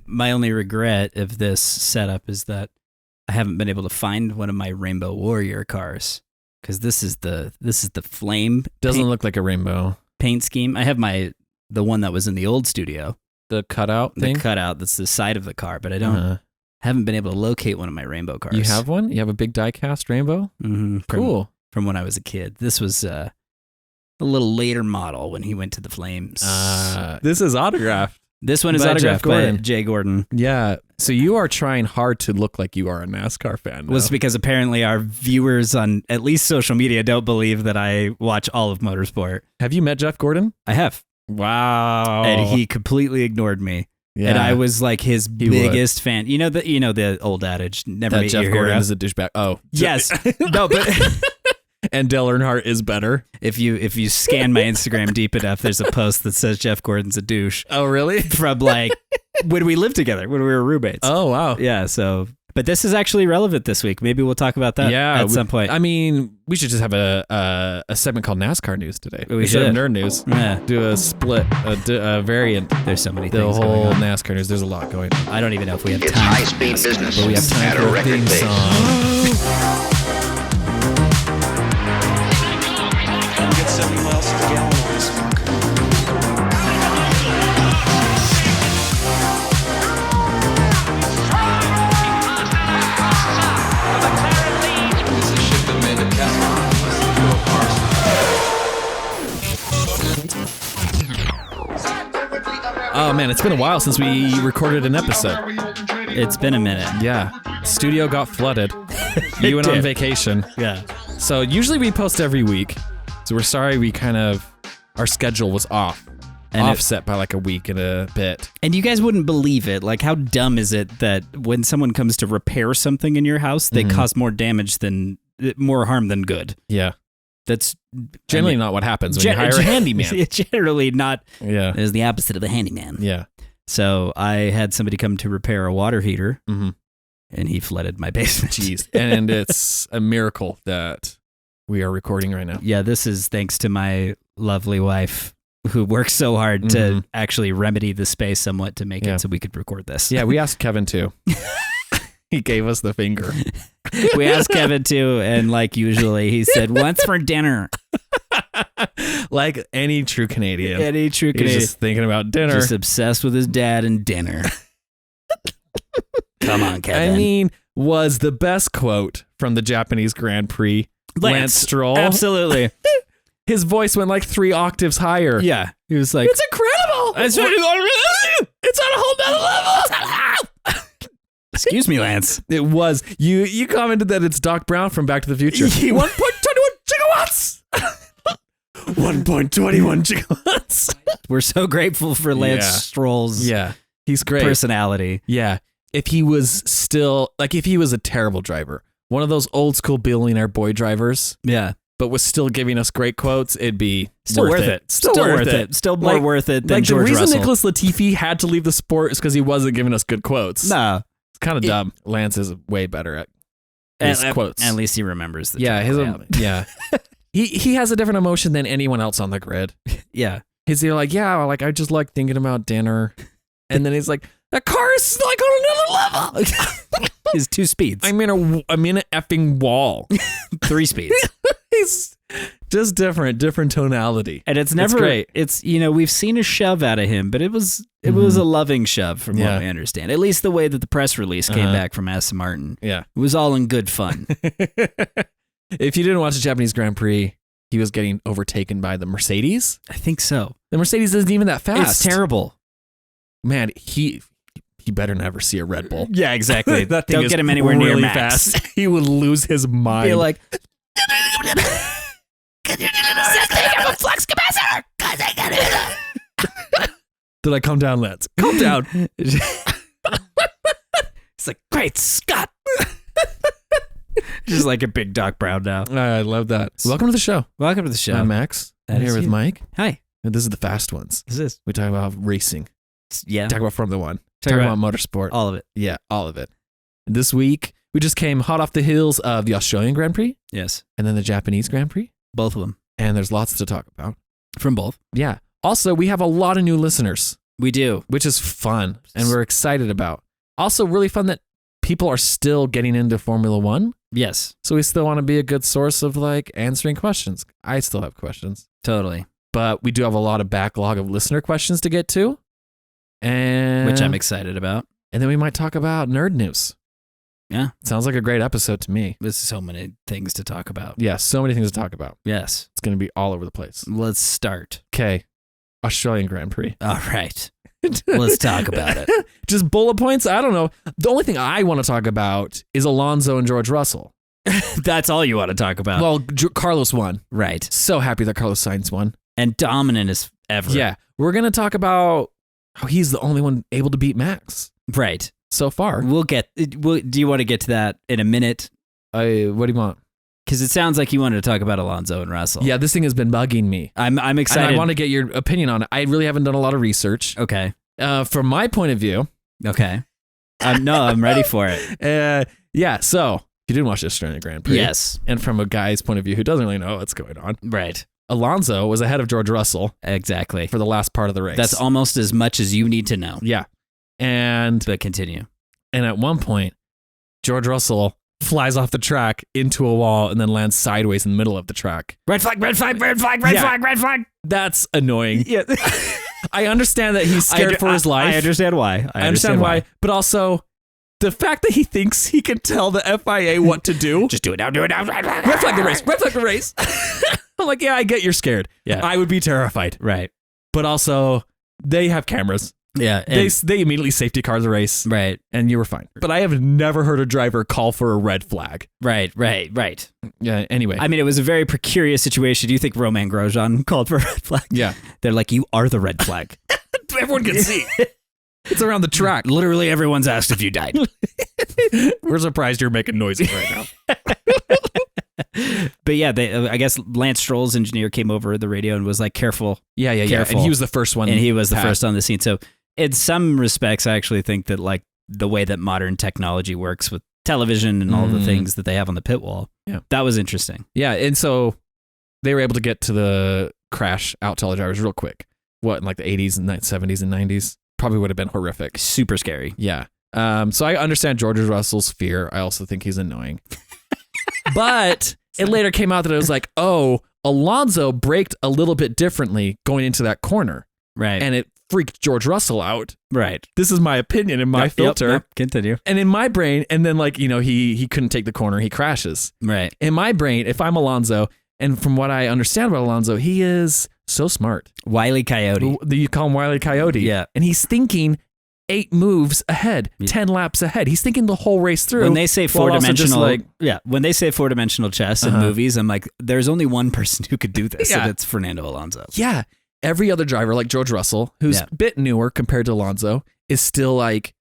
my only regret of this setup is that I haven't been able to find one of my Rainbow Warrior cars because this is the flame. Doesn't look like a rainbow paint scheme. I have the one that was in the old studio. The cutout thing? The cutout that's the side of the car, but I haven't been able to locate one of my rainbow cars. You have one? You have a big die-cast rainbow? Mm-hmm. Cool. From when I was a kid. This was a little later model when he went to the Flames. This is autographed. This one is autographed by Jay Gordon. Yeah. So you are trying hard to look like you are a NASCAR fan now. Was because apparently our viewers on at least social media don't believe that I watch all of motorsport. Have you met Jeff Gordon? I have. Wow. And he completely ignored me. Yeah. And I was like his biggest fan. You know the old adage, never meet Jeff your Gordon hero. is a douchebag. Oh. Yes. No, but and Dale Earnhardt is better. If you scan my Instagram deep enough, there's a post that says Jeff Gordon's a douche. Oh, really? From like when we lived together, when we were roommates. Oh, wow. Yeah, so but this is actually relevant this week. Maybe we'll talk about that at some point. I mean, we should just have a segment called NASCAR News today. We Instead should. of Nerd News. Yeah. Do a split, a variant. There's so many the things whole going on. NASCAR news. There's a lot going on. I don't even know if we have It's time. high-speed business But we have time at for a a record theme pace. song. Get 7 miles per gallon on this fucker. Oh, man, it's been a while since we recorded an episode. It's been a minute. Yeah. Studio got flooded. You went on did. vacation. Yeah. So usually we post every week. So we're sorry our schedule was off. And offset by like a week and a bit. And you guys wouldn't believe it. Like, how dumb is it that when someone comes to repair something in your house, they cause more harm than good? Yeah. That's generally not what happens when you hire a handyman. Generally not. Yeah. It is the opposite of the handyman. Yeah. So I had somebody come to repair a water heater, Mm-hmm. and he flooded my basement. Jeez. And it's a miracle that we are recording right now. Yeah, this is thanks to my lovely wife, who works so hard to actually remedy the space somewhat to make it so we could record this. Yeah, we asked Kevin too. He gave us the finger. We asked Kevin too, and like usually, he said, "Once for dinner." Like any true Canadian. Any true Canadian. He's just thinking about dinner. Just obsessed with his dad and dinner. Come on, Kevin. I mean, was the best quote from the Japanese Grand Prix Lance Stroll. Absolutely. His voice went like 3 octaves higher. Yeah. He was like, "It's incredible. It's on a whole nother level." Excuse me, Lance. It was. You commented that it's Doc Brown from Back to the Future. 1.21 gigawatts. 1.21 gigawatts. We're so grateful for Lance Stroll's he's great. personality. Yeah. If he was a terrible driver, one of those old school billionaire boy drivers. Yeah. But was still giving us great quotes, it'd be still worth it. Still worth it. Still more worth it than George Russell. The reason Russell. Nicholas Latifi had to leave the sport is because he wasn't giving us good quotes. No. It's kind of dumb. Lance is way better at his quotes. At least he remembers the He has a different emotion than anyone else on the grid. Yeah. He's like, I just like thinking about dinner. And then he's like, the car is like on another level. His 2 speeds. I'm in an effing wall. 3 speeds. He's just different tonality. And it's never great. It's we've seen a shove out of him, but it was a loving shove from what we understand. At least the way that the press release came back from Aston Martin. Yeah. It was all in good fun. If you didn't watch the Japanese Grand Prix, he was getting overtaken by the Mercedes. I think so. The Mercedes isn't even that fast. It's terrible. Man, he better never see a Red Bull. Yeah, exactly. That thing Don't is get him anywhere near really max. fast. He would lose his mind. Be like, did I calm down, Lance? Calm down. It's like, great Scott. Just like a big Doc Brown now. I love that. Welcome to the show. Welcome to the show. I'm Max. I'm here with Mike. Hi. And this is the fast ones. This is. We talk about racing. Yeah. Talk about Formula One. Talk about motorsport. All of it. Yeah, all of it. This week, we just came hot off the heels of the Australian Grand Prix. Yes. And then the Japanese Grand Prix. Both of them. And there's lots to talk about. From both. Yeah. Also, we have a lot of new listeners. We do. which is fun and we're excited about. Also really fun that people are still getting into Formula One. Yes, So we still want to be a good source of like answering questions. I still have questions, totally. but we do have a lot of backlog of listener questions to get to. And Which I'm excited about. And then we might talk about nerd news. Yeah. Sounds like a great episode to me. There's so many things to talk about. Yeah, so many things to talk about. Yes. It's going to be all over the place. Let's start. Okay. Australian Grand Prix. All right. Let's talk about it. Just bullet points? I don't know. The only thing I want to talk about is Alonso and George Russell. That's all you want to talk about. Well, Carlos won. Right. So happy that Carlos Sainz won. And dominant as ever. Yeah. We're going to talk about how he's the only one able to beat Max Right. so far. Do you want to get to that in a minute? What do you want? Because it sounds like you wanted to talk about Alonso and Russell. Yeah, this thing has been bugging me. I'm excited. And I want to get your opinion on it. I really haven't done a lot of research. Okay. From my point of view. Okay. I'm ready for it. Yeah, so you didn't watch the Australian Grand Prix. Yes. And from a guy's point of view who doesn't really know what's going on, Right. Alonso was ahead of George Russell Exactly. for the last part of the race. That's almost as much as you need to know. Yeah. And But continue. at one point, George Russell flies off the track into a wall and then lands sideways in the middle of the track. Red flag, red flag, red flag, red Yeah. flag, red flag. That's annoying. Yeah. I understand that he's scared for his life. I understand why. I understand why. But also, the fact that he thinks he can tell the FIA what to do. Just do it now, do it now. Red flag the race. Red flag the race. I'm like, yeah, I get you're scared. Yeah. I would be terrified. Right. But also, they have cameras. Yeah. They immediately safety car the race. Right. And you were fine. But I have never heard a driver call for a red flag. Right. Yeah, anyway. I mean, it was a very precarious situation. Do you think Romain Grosjean called for a red flag? Yeah. They're like, you are the red flag. Everyone can see. It's around the track. Literally everyone's asked if you died. We're surprised you're making noises right now. But yeah, I guess Lance Stroll's engineer came over the radio and was like, careful. Yeah. Careful. And he was the first one. And he was the first on the scene. So in some respects, I actually think that like the way that modern technology works with television and all the things that they have on the pit wall, that was interesting. Yeah, and so they were able to get to the crash out teledrivers real quick. What, in like the 80s and 70s and 90s? Probably would have been horrific. Super scary. Yeah. So I understand George Russell's fear. I also think he's annoying. But it later came out that it was like, oh, Alonso braked a little bit differently going into that corner. Right. And it freaked George Russell out. Right. This is my opinion in my filter. Yep. Continue. And in my brain, and then like, he couldn't take the corner. He crashes. Right. In my brain, if I'm Alonso, and from what I understand about Alonso, he is so smart. Wile E. Coyote. You call him Wile E. Coyote. Yeah. And he's thinking 8 moves ahead, Yeah. 10 laps ahead. He's thinking the whole race through. When they say while also just four-dimensional, when they say four-dimensional chess in Uh-huh. movies, I'm like, there's only one person who could do this, Yeah. and it's Fernando Alonso. Yeah. Every other driver, like George Russell, who's a bit newer compared to Alonso, is still like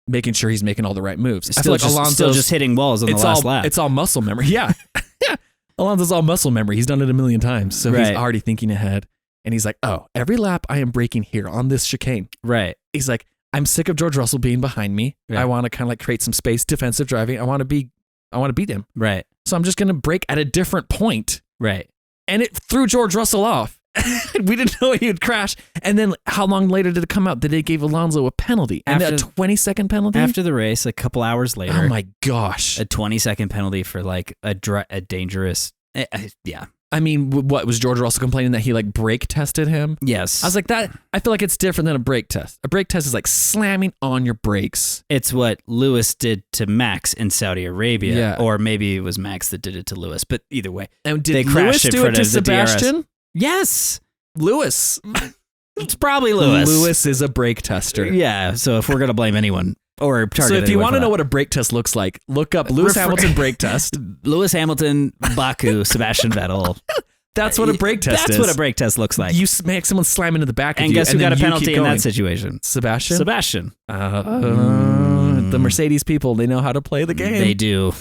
making sure he's making all the right moves. I feel like Alonso's still just hitting walls on the last lap. It's all muscle memory. Yeah. Alonso's all muscle memory. He's done it a million times. So he's Right. already thinking ahead. And he's like, oh, every lap I am braking here on this chicane. Right. He's like, I'm sick of George Russell being behind me. Yeah. I want to kind of like create some space, defensive driving. I want to beat him. Right. So I'm just going to brake at a different point. Right. And it threw George Russell off. We didn't know he would crash. And then how long later did it come out that they gave Alonso a penalty? And a 20-second penalty? After the race, a couple hours later. Oh my gosh. A 20-second penalty for like a dangerous. Yeah. I mean, what was George Russell complaining that he like brake tested him? Yes. I was like, that. I feel like it's different than a brake test. A brake test is like slamming on your brakes. It's what Lewis did to Max in Saudi Arabia. Yeah. Or maybe it was Max that did it to Lewis. But either way. And did they Lewis crashed in do it front to of the DRS. Sebastian? Yes. Lewis. It's probably Lewis. Lewis is a brake tester. Yeah. So if we're going to blame anyone or target So if you anyone want for to know that. what a brake test looks like, look up Lewis Hamilton brake test. Lewis Hamilton, Baku, Sebastian Vettel. That's what a brake test is. That's what a brake test looks like. You make someone slam into the back of and you. guess who then got a you penalty keep in going. that situation? Sebastian? Sebastian. The Mercedes people, they know how to play the game. They do.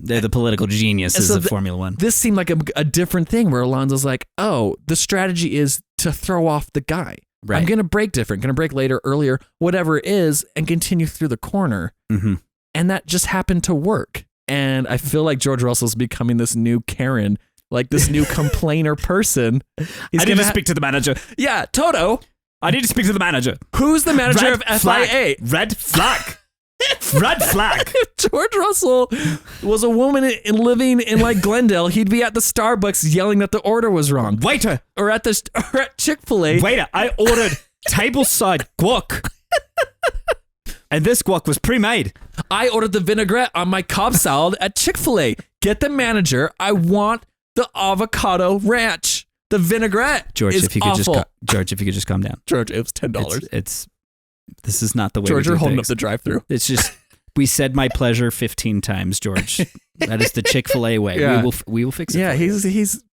They're the political geniuses So of Formula One. This seemed like a different thing where Alonso's like, oh, the strategy is to throw off the guy. Right. I'm going to brake different, going to brake later, earlier, whatever it is, and continue through the corner. Mm-hmm. And that just happened to work. And I feel like George Russell's becoming this new Karen, like this new complainer person. He's I need gonna to speak to the manager. Yeah, Toto. I need to speak to the manager. Who's the manager Red of flag. FIA? Red flag. Red flag. If George Russell was a woman living in like Glendale, he'd be at the Starbucks yelling that the order was wrong. Waiter. Or at Chick-fil-A. Waiter, I ordered tableside guac. And this guac was pre-made. I ordered the vinaigrette on my Cobb salad at Chick-fil-A. Get the manager. I want the avocado ranch. The vinaigrette George, is if you could awful. George, if you could just calm down. George, it was $10. This is not the way George, we do you're holding things. up the drive-thru. It's just, we said my pleasure 15 times, George. That is the Chick-fil-A way. Yeah. We will fix it. Yeah, for you. he's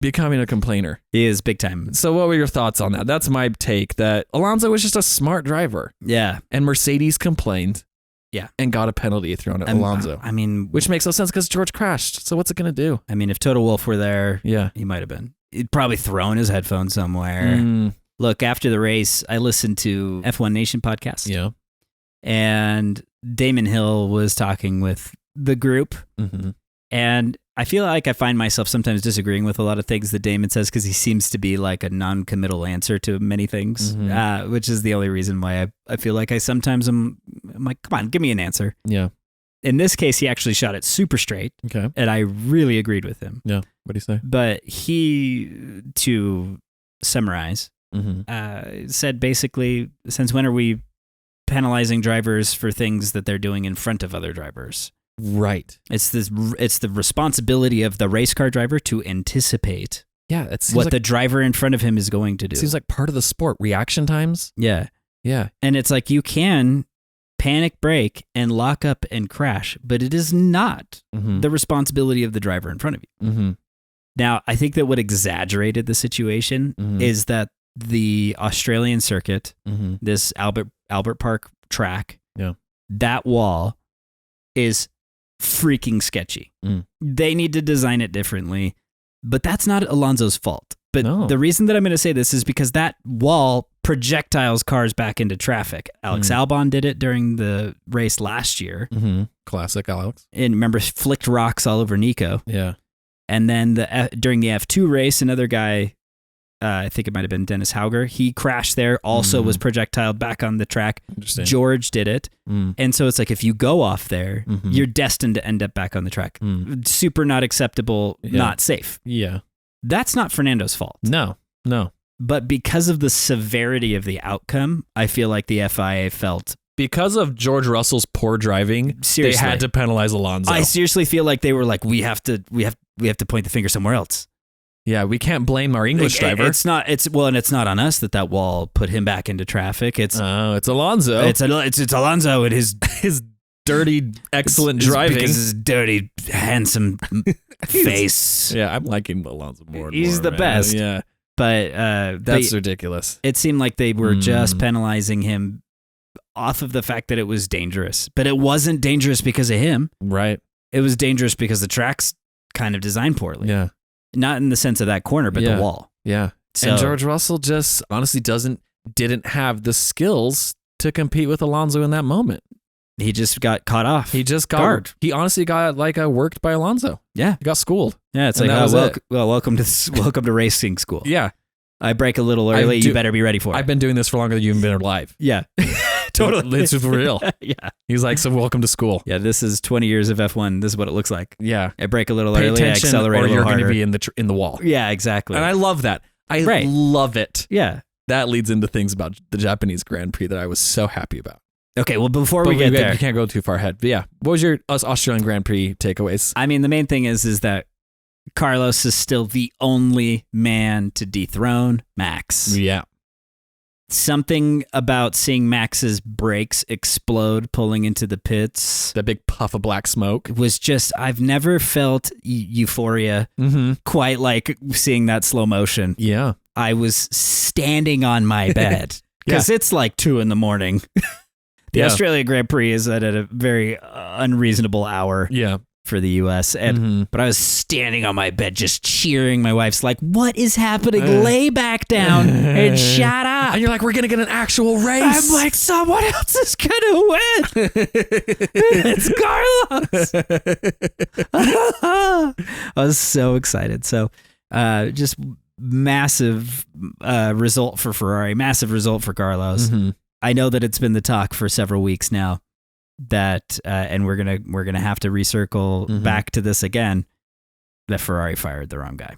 becoming a complainer. He is big time. So what were your thoughts on that? That's my take, that Alonso was just a smart driver. Yeah. And Mercedes complained. Yeah. And got a penalty thrown at Alonso. I mean, Which makes no sense because George crashed. So what's it going to do? I mean, if Total Wolf were there, Yeah. he might have been. He'd probably thrown his headphones somewhere. Mm, Look, after the race, I listened to F1 Nation podcast. yeah. And Damon Hill was talking with the group. Mm-hmm. And I feel like I find myself sometimes disagreeing with a lot of things that Damon says because he seems to be like a non-committal answer to many things, which is the only reason why I feel like I'm like, come on, give me an answer. Yeah. In this case, he actually shot it super straight, Okay. and I really agreed with him. Yeah. What do you say? But he, to summarize, said basically, since when are we penalizing drivers for things that they're doing in front of other drivers? Right. It's the responsibility of the race car driver to anticipate Yeah. It seems what like, the driver in front of him is going to do. it seems like part of the sport. Reaction times. Yeah. Yeah. And it's like you can panic brake and lock up and crash, but it is not the responsibility of the driver in front of you. Mm-hmm. Now, I think that what exaggerated the situation is that the Australian circuit, this Albert Park track, that wall is freaking sketchy. They need to design it differently, but that's not Alonso's fault. But the reason that I'm going to say this is because that wall projectiles cars back into traffic. Alex Albon did it during the race last year. Classic Alex. And remember, flicked rocks all over Nico. Yeah. And then during the F2 race, another guy, I think it might have been Dennis Hauger, he crashed there, also was projectiled back on the track. Interesting. George did it. And so it's like, if you go off there, you're destined to end up back on the track. Super not acceptable, not safe. Yeah. That's not Fernando's fault. No. But because of the severity of the outcome, I feel like the FIA felt... Because of George Russell's poor driving, Seriously. they had to penalize Alonso. I seriously feel like they were like, we have to point the finger somewhere else. Yeah, we can't blame our English driver. It's not on us that wall put him back into traffic. It's Alonso. It's Alonso and his dirty, excellent driving. Because his dirty, handsome face. Yeah, I'm liking Alonso more. And He's more, the man. best. Yeah, but that's ridiculous. It seemed like they were just penalizing him off of the fact that it was dangerous, but it wasn't dangerous because of him. Right. It was dangerous because the track's kind of designed poorly. Yeah. Not in the sense of that corner, but the wall. Yeah. So, and George Russell just honestly didn't have the skills to compete with Alonso in that moment. He just got caught off. He just got guard. He honestly got worked by Alonso. Yeah. He got schooled. Yeah, it's And like, that was welcome to racing school. Yeah. I break a little early. You better be ready for it. I've been doing this for longer than you've been alive. Yeah. Totally. It's real. Yeah. He's like, so welcome to school. Yeah, this is 20 years of F1. This is what it looks like. Yeah. I break a little Pay early, I attention, accelerate or a little you're harder. going to be in the wall. Yeah, exactly. And I love that. I love it. Yeah. That leads into things about the Japanese Grand Prix that I was so happy about. Okay, well, before we get there. We can't go too far ahead. But yeah, what was your Australian Grand Prix takeaways? I mean, the main thing is that Carlos is still the only man to dethrone Max. Yeah. Something about seeing Max's brakes explode pulling into the pits. That big puff of black smoke. Was just, I've never felt euphoria quite like seeing that slow motion. Yeah. I was standing on my bed because it's like 2 a.m. The Australia Grand Prix is at a very unreasonable hour for the U.S. And but I was standing on my bed just cheering. My wife's like, what is happening? Lay back down and shut up. And you're like, we're going to get an actual race. I'm like, someone else is going to win. It's Carlos. I was so excited. So just massive result for Ferrari, massive result for Carlos. Mm-hmm. I know that it's been the talk for several weeks now that, and we're gonna have to recircle back to this again, that Ferrari fired the wrong guy.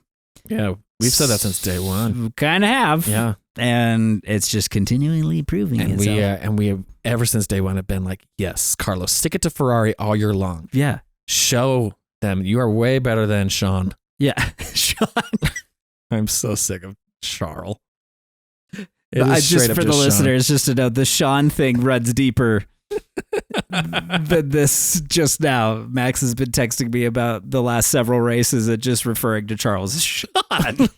Yeah, we've said that since day one. Kind of have. Yeah. And it's just continually proving itself. We have ever since day one have been like, yes, Carlos, stick it to Ferrari all year long. Yeah. Show them you are way better than Sean. Yeah. Sean. I'm so sick of Charles. Just for the listeners, just to know, the Sean thing runs deeper than this just now. Max has been texting me about the last several races and just referring to Charles as Sean.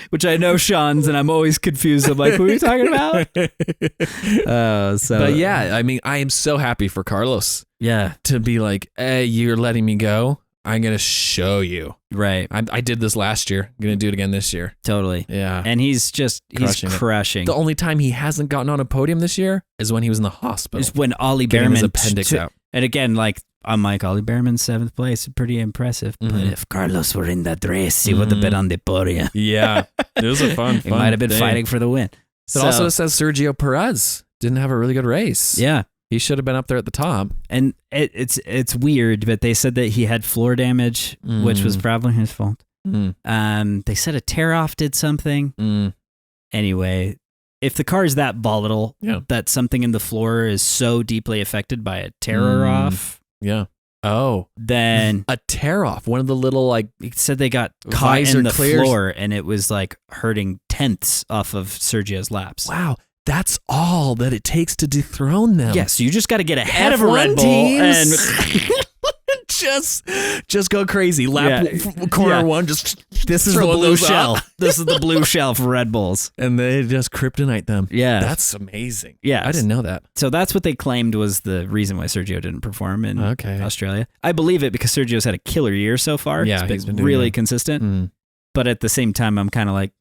Which I know Sean's, and I'm always confused. I'm like, who are you talking about? But yeah, I mean, I am so happy for Carlos. Yeah. To be like, hey, you're letting me go. I'm going to show you. Right. I did this last year. I'm going to do it again this year. Totally. Yeah. And he's crushing. The only time he hasn't gotten on a podium this year is when he was in the hospital. It's when Ollie getting his Behrman appendix out. And again, like, I'm like, Ollie Behrman's 7th place, pretty impressive. But if Carlos were in that race, he would have been on the podium. Yeah. It was a fun He might have been fighting for the win. It also says Sergio Perez didn't have a really good race. Yeah. He should have been up there at the top. And it's weird, but they said that he had floor damage, which was probably his fault. They said a tear-off did something. Anyway, if the car is that volatile, that something in the floor is so deeply affected by a tear-off, then a tear-off. One of the little, like, it said they got caught in the floor, and it was like hurting tenths off of Sergio's laps. Wow. That's all that it takes to dethrone them. Yes, so you just got to get ahead of a Red Bull and just go crazy. Corner one, just this is the blue shell. This is the blue shell for Red Bulls, and they just kryptonite them. Yeah, that's amazing. Yeah, I didn't know that. So that's what they claimed was the reason why Sergio didn't perform in Australia. I believe it because Sergio's had a killer year so far. Yeah, he's been really consistent. But at the same time, I'm kind of like,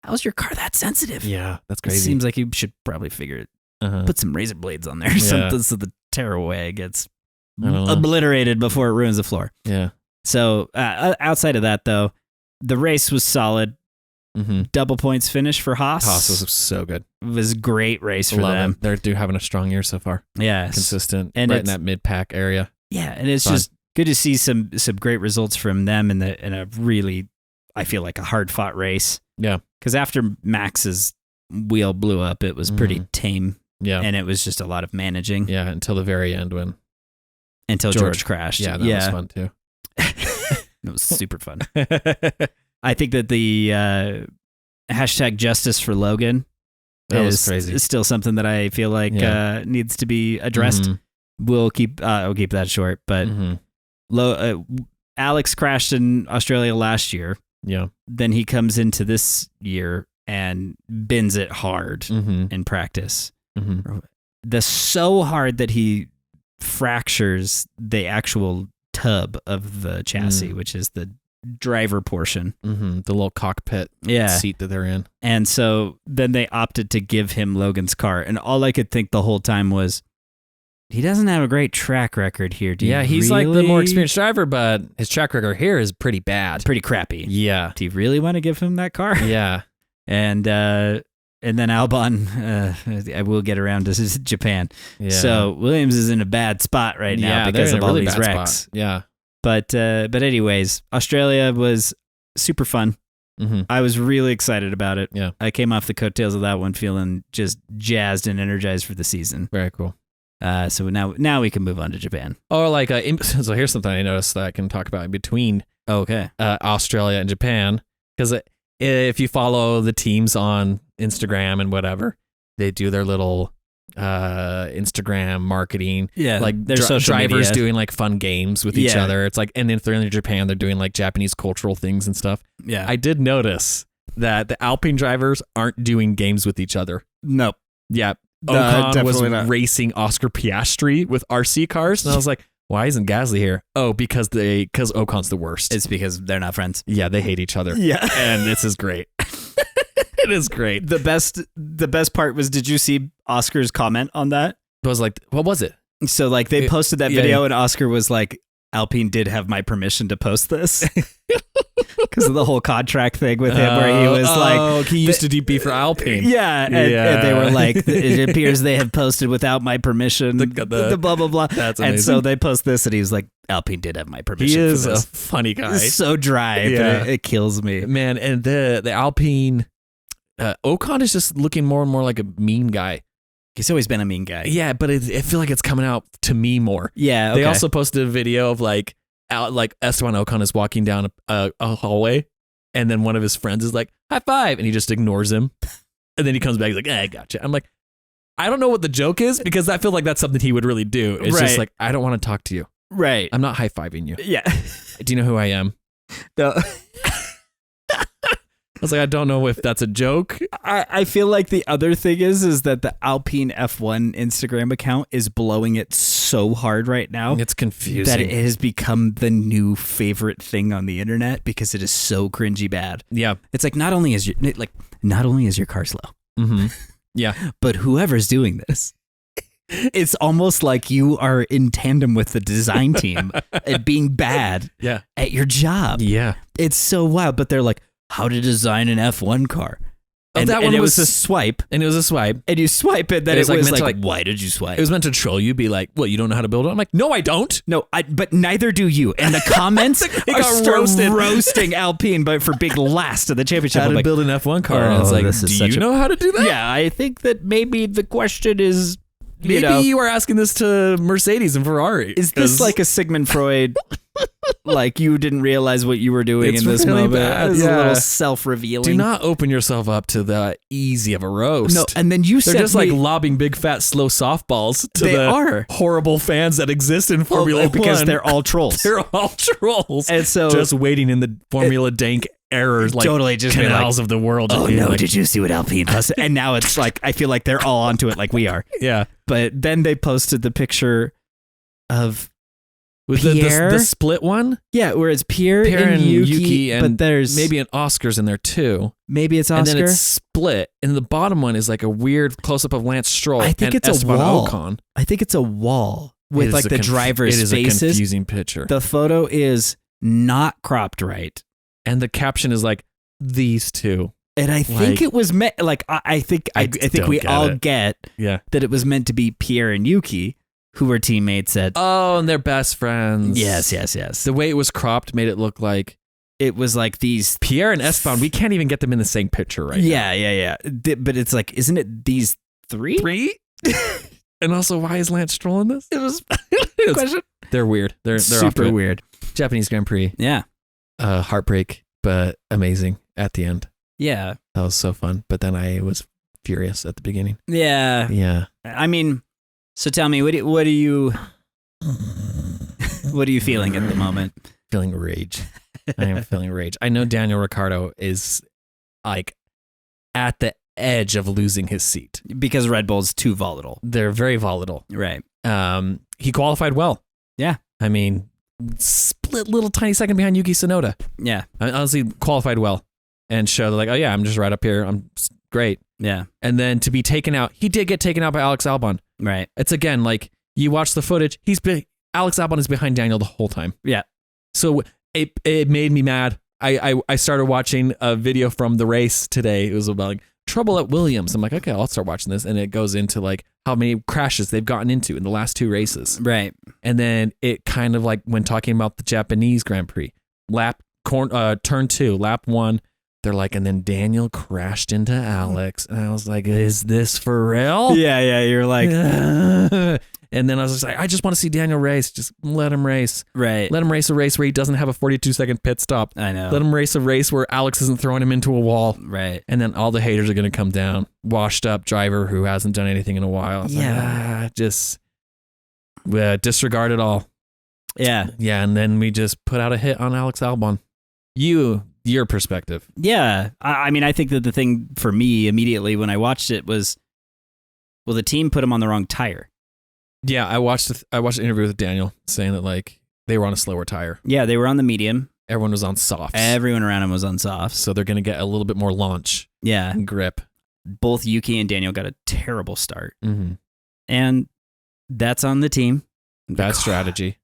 how's your car that sensitive? Yeah, that's crazy. It seems like you should probably figure it. Put some razor blades on there or something so the tearaway gets obliterated before it ruins the floor. Yeah. So outside of that, though, the race was solid. Double points finish for Haas. Haas was so good. It was a great race for them. They're having a strong year so far. Yeah. Consistent. And right in that mid-pack area. Yeah, and it's just good to see some great results from them in a really, I feel like, a hard-fought race. Yeah. Because after Max's wheel blew up, it was pretty tame. Yeah. And it was just a lot of managing. Yeah, until the very end when... Until George crashed. Yeah, that was fun too. It was super fun. I think that the hashtag justice for Logan is still something that I feel like needs to be addressed. We'll keep that short, but Alex crashed in Australia last year. Yeah. Then he comes into this year and bins it hard in practice. So hard that he fractures the actual tub of the chassis, which is the driver portion. The little cockpit seat that they're in. And so then they opted to give him Logan's car. And all I could think the whole time was, he doesn't have a great track record here. He's like the more experienced driver, but his track record here is pretty bad. Pretty crappy. Yeah. Do you really want to give him that car? Yeah. And then Albon, I will get around to Japan. Yeah. So Williams is in a bad spot right now because of all these wrecks. Spot. Yeah. But anyways, Australia was super fun. I was really excited about it. Yeah. I came off the coattails of that one feeling just jazzed and energized for the season. Very cool. So now we can move on to Japan. Or like, so here's something I noticed that I can talk about in between Australia and Japan. Because if you follow the teams on Instagram and whatever, they do their little Instagram marketing. Yeah, like their social drivers media. doing like fun games with each other. It's like, and then if they're in Japan, they're doing like Japanese cultural things and stuff. Yeah, I did notice that the Alpine drivers aren't doing games with each other. Nope. Yeah. Ocon was not. racing Oscar Piastri with RC cars, and I was like, why isn't Gasly here? Oh, because Ocon's the worst. It's because they're not friends. Yeah, they hate each other. Yeah. And this is great. It is great. The best part was, did you see Oscar's comment on that? It was like, what was it? So like they posted that video and Oscar was like, Alpine did have my permission to post this because of the whole contract thing with him where he was like, he used to be for Alpine. Yeah, and they were like, it appears they have posted without my permission, the blah, blah, blah. That's amazing. And so they post this and he was like, Alpine did have my permission. He is for this. a funny guy. It's so dry, but it kills me. Man, and the Alpine, Ocon is just looking more and more like a mean guy. He's always been a mean guy. Yeah, but I feel like it's coming out to me more. Yeah, okay. They also posted a video of like Esteban Ocon is walking down a hallway, and then one of his friends is like, high five, and he just ignores him. And then he comes back, he's like, I gotcha. I'm like, I don't know what the joke is, because I feel like that's something he would really do. It's just like, I don't want to talk to you. Right. I'm not high-fiving you. Yeah. Do you know who I am? No. I was like, I don't know if that's a joke. I feel like the other thing is that the Alpine F1 Instagram account is blowing it so hard right now. It's confusing. That it has become the new favorite thing on the internet because it is so cringy bad. Yeah. It's like not only is your car slow. Mm-hmm. Yeah. But whoever's doing this, it's almost like you are in tandem with the design team at being bad at your job. Yeah. It's so wild, but they're like, how to design an F1 car. And, that one it was was a swipe. And it was a swipe. And you swipe it, then it was like, why did you swipe? It was meant to troll you, be like, well, you don't know how to build it? I'm like, no, I don't. No, but neither do you. And the comments roasting Alpine for being last in the championship. How to build an F1 car. And it's like, do you know how to do that? Yeah, I think that maybe the question is, maybe you are asking this to Mercedes and Ferrari. Is this like a Sigmund Freud, like you didn't realize what you were doing in this really moment? Bad. It's a little self-revealing. Do not open yourself up to the easy of a roast. No, and then They're just like lobbing big, fat, slow softballs to the horrible fans that exist in Formula 1. Because they're all trolls. They're all trolls. And so just waiting in the Formula dank errors, like totally just canals of the world. Oh no, did you see what Alpine posted? And now it's like, I feel like they're all onto it like we are. Yeah. But then they posted the picture of with Pierre. The split one? Yeah, where it's Pierre and Yuki, and but there's maybe an Oscar's in there too. Maybe it's Oscar. And then it's split. And the bottom one is like a weird close-up of Lance Stroll. I think and it's Esteban a wall. Ocon. I think it's a wall with like the driver's faces. It is a confusing picture. The photo is not cropped right. And the caption is like, these two. And I think it was meant, like, I think we all get that it was meant to be Pierre and Yuki, who were teammates at. Oh, and they're best friends. Yes. The way it was cropped made it look like it was like these Pierre and Esteban. We can't even get them in the same picture now. Yeah. But it's like, isn't it these three? Three? And also, why is Lance Stroll in this? It was question. They're weird. They're super weird. Japanese Grand Prix. Yeah. Heartbreak, but amazing at the end. Yeah. That was so fun. But then I was furious at the beginning. Yeah. Yeah. I mean, so tell me, what are you feeling at the moment? Feeling rage. I am feeling rage. I know Daniel Ricciardo is like at the edge of losing his seat. Because Red Bull's too volatile. They're very volatile. Right. He qualified well. Yeah. I mean, split little tiny second behind Yuki Tsunoda. Yeah. I honestly qualified well and showed like, oh yeah, I'm just right up here. I'm great. Yeah. And then to be taken out, he did get taken out by Alex Albon. Right. It's again, like you watch the footage, Alex Albon is behind Daniel the whole time. Yeah. So it made me mad. I started watching a video from the race today. It was about like trouble at Williams. I'm like, okay, I'll start watching this. And it goes into like how many crashes they've gotten into in the last two races. Right. And then it kind of like when talking about the Japanese Grand Prix, turn 2, lap 1, they're like, and then Daniel crashed into Alex. And I was like, is this for real? Yeah. You're like, and then I was just like, I just want to see Daniel race. Just let him race. Right. Let him race a race where he doesn't have a 42-second pit stop. I know. Let him race a race where Alex isn't throwing him into a wall. Right. And then all the haters are going to come down. Washed up driver who hasn't done anything in a while. It's like, just disregard it all. Yeah. Yeah. And then we just put out a hit on Alex Albon. Your perspective. Yeah. I mean, I think that the thing for me immediately when I watched it was, well, the team put him on the wrong tire. Yeah, I watched an interview with Daniel saying that like they were on a slower tire. Yeah, they were on the medium. Everyone was on softs. Everyone around him was on softs. So they're going to get a little bit more launch. Yeah. And grip. Both Yuki and Daniel got a terrible start. Mm-hmm. And that's on the team. Bad strategy.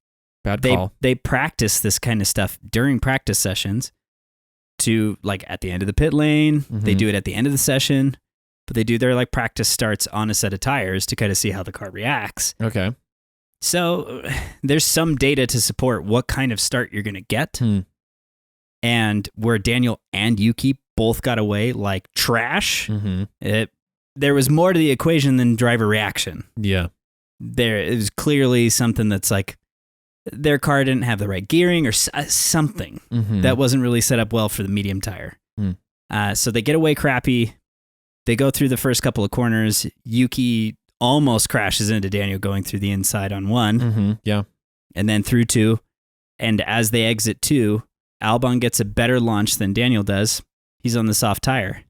Bad call. They practice this kind of stuff during practice sessions to like at the end of the pit lane. They do it at the end of the session, but they do their like practice starts on a set of tires to kind of see how the car reacts. Okay. So there's some data to support what kind of start you're going to get. And where Daniel and Yuki both got away like trash, there was more to the equation than driver reaction. Yeah. There is clearly something that's like their car didn't have the right gearing or something that wasn't really set up well for the medium tire. So they get away crappy. They go through the first couple of corners. Yuki almost crashes into Daniel going through the inside on one. Yeah. And then through two. And as they exit two, Albon gets a better launch than Daniel does. He's on the soft tire.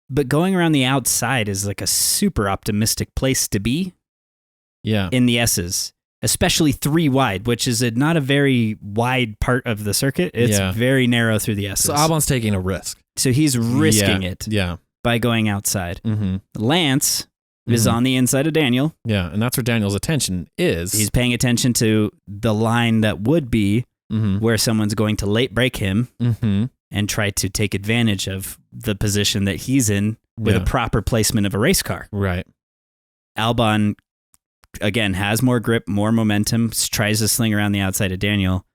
But going around the outside is like a super optimistic place to be. Yeah. In the S's, especially 3 wide, which is not a very wide part of the circuit. It's very narrow through the S's. So Albon's taking a risk. So he's risking it by going outside. Lance is on the inside of Daniel. Yeah, and that's where Daniel's attention is. He's paying attention to the line that would be where someone's going to late break him and try to take advantage of the position that he's in with a proper placement of a race car. Right. Albon, again, has more grip, more momentum, tries to sling around the outside of Daniel,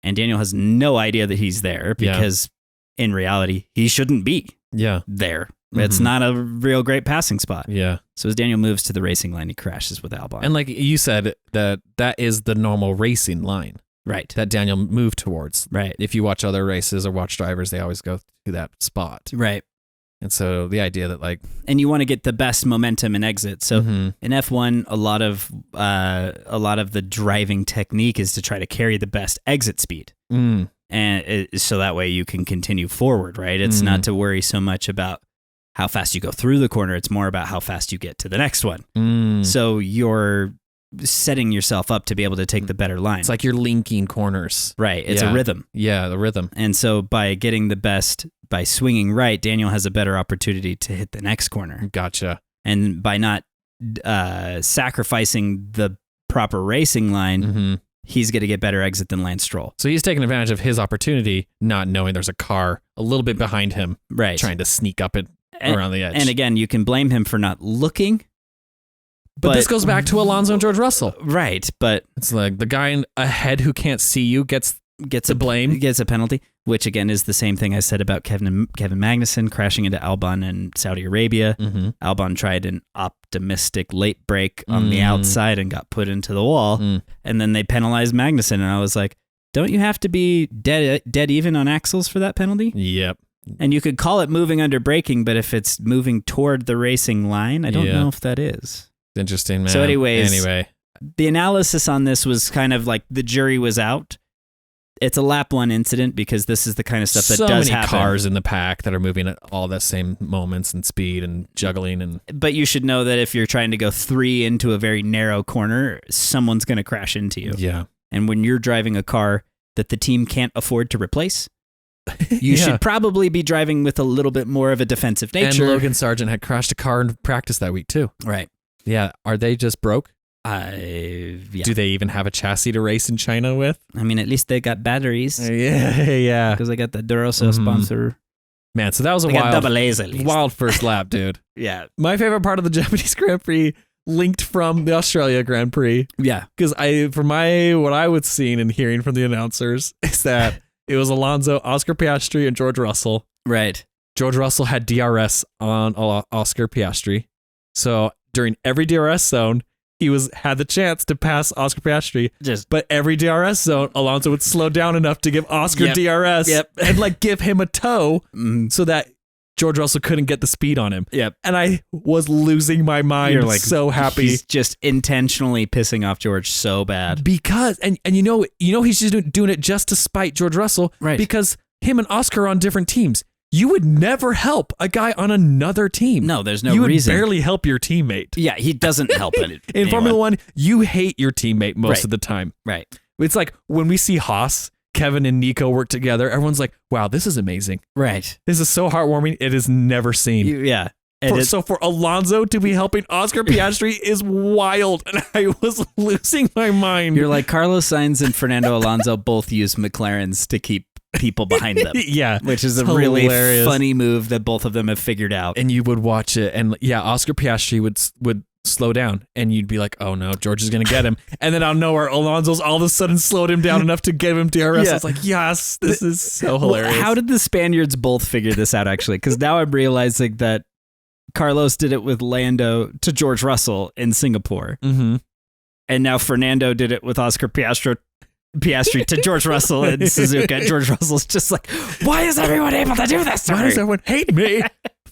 and Daniel has no idea that he's there because in reality, he shouldn't be there. It's not a real great passing spot. Yeah. So as Daniel moves to the racing line, he crashes with Albon. And like you said, that is the normal racing line. Right. That Daniel moved towards. Right. If you watch other races or watch drivers, they always go to that spot. Right. And so the idea that like... And you want to get the best momentum and exit. So in F1, a lot of the driving technique is to try to carry the best exit speed. And so that way you can continue forward, right? It's not to worry so much about how fast you go through the corner. It's more about how fast you get to the next one. So you're setting yourself up to be able to take the better line. It's like you're linking corners. Right. It's a rhythm. Yeah, the rhythm. And so by getting the best, by swinging right, Daniel has a better opportunity to hit the next corner. Gotcha. And by not sacrificing the proper racing line, he's going to get better exit than Lance Stroll. So he's taking advantage of his opportunity, not knowing there's a car a little bit behind him, right, trying to sneak up it around the edge. And again, you can blame him for not looking. But this goes back to Alonso and George Russell. Right, but... It's like the guy ahead who can't see you gets a blame. Gets a penalty, which again is the same thing I said about Kevin Magnussen crashing into Albon in Saudi Arabia. Albon tried an optimistic late break on the outside and got put into the wall. And then they penalized Magnussen. And I was like, don't you have to be dead even on axles for that penalty? Yep. And you could call it moving under braking, but if it's moving toward the racing line, I don't know if that is. Interesting, man. So anyway, the analysis on this was kind of like the jury was out. It's a lap one incident because this is the kind of stuff that does happen. So many cars in the pack that are moving at all the same moments and speed and juggling. But you should know that if you're trying to go 3 into a very narrow corner, someone's going to crash into you. Yeah. And when you're driving a car that the team can't afford to replace, you should probably be driving with a little bit more of a defensive nature. And Logan Sargent had crashed a car in practice that week too. Right. Yeah. Are they just broke? Yeah. Do they even have a chassis to race in China with? I mean, at least they got batteries. Yeah. Because they got the Duracell sponsor. Man, so that was a wild first lap, dude. Yeah. My favorite part of the Japanese Grand Prix linked from the Australia Grand Prix. Yeah. Because what I was seeing and hearing from the announcers is that it was Alonso, Oscar Piastri, and George Russell. Right. George Russell had DRS on Oscar Piastri. So during every DRS zone, he had the chance to pass Oscar Piastri. But every DRS zone, Alonso would slow down enough to give Oscar DRS and like give him a tow so that George Russell couldn't get the speed on him. Yep. And I was losing my mind. You're like, so happy. He's just intentionally pissing off George so bad. Because, and you know he's just doing it just to spite George Russell. Right. Because him and Oscar are on different teams. You would never help a guy on another team. No, there's no reason. You would barely help your teammate. Yeah, he doesn't help it. In Formula One, you hate your teammate most of the time. Right. It's like when we see Haas, Kevin and Nico work together, everyone's like, wow, this is amazing. Right. This is so heartwarming. It is never seen. So for Alonso to be helping Oscar Piastri is wild, and I was losing my mind. You're like, Carlos Sainz and Fernando Alonso both use McLarens to keep people behind them. Yeah, which is a really funny move that both of them have figured out. And you would watch it, and Oscar Piastri would slow down, and you'd be like, oh no, George is gonna get him. And then out of nowhere, Alonso's all of a sudden slowed him down enough to give him DRS. I was like, yes, this is so hilarious. How did the Spaniards both figure this out, actually? Because now I'm realizing that Carlos did it with Lando to George Russell in Singapore. Mm-hmm. And now Fernando did it with Oscar Piastri to George Russell in Suzuka. And George Russell's just like, why is everyone able to do this? Why does everyone hate me?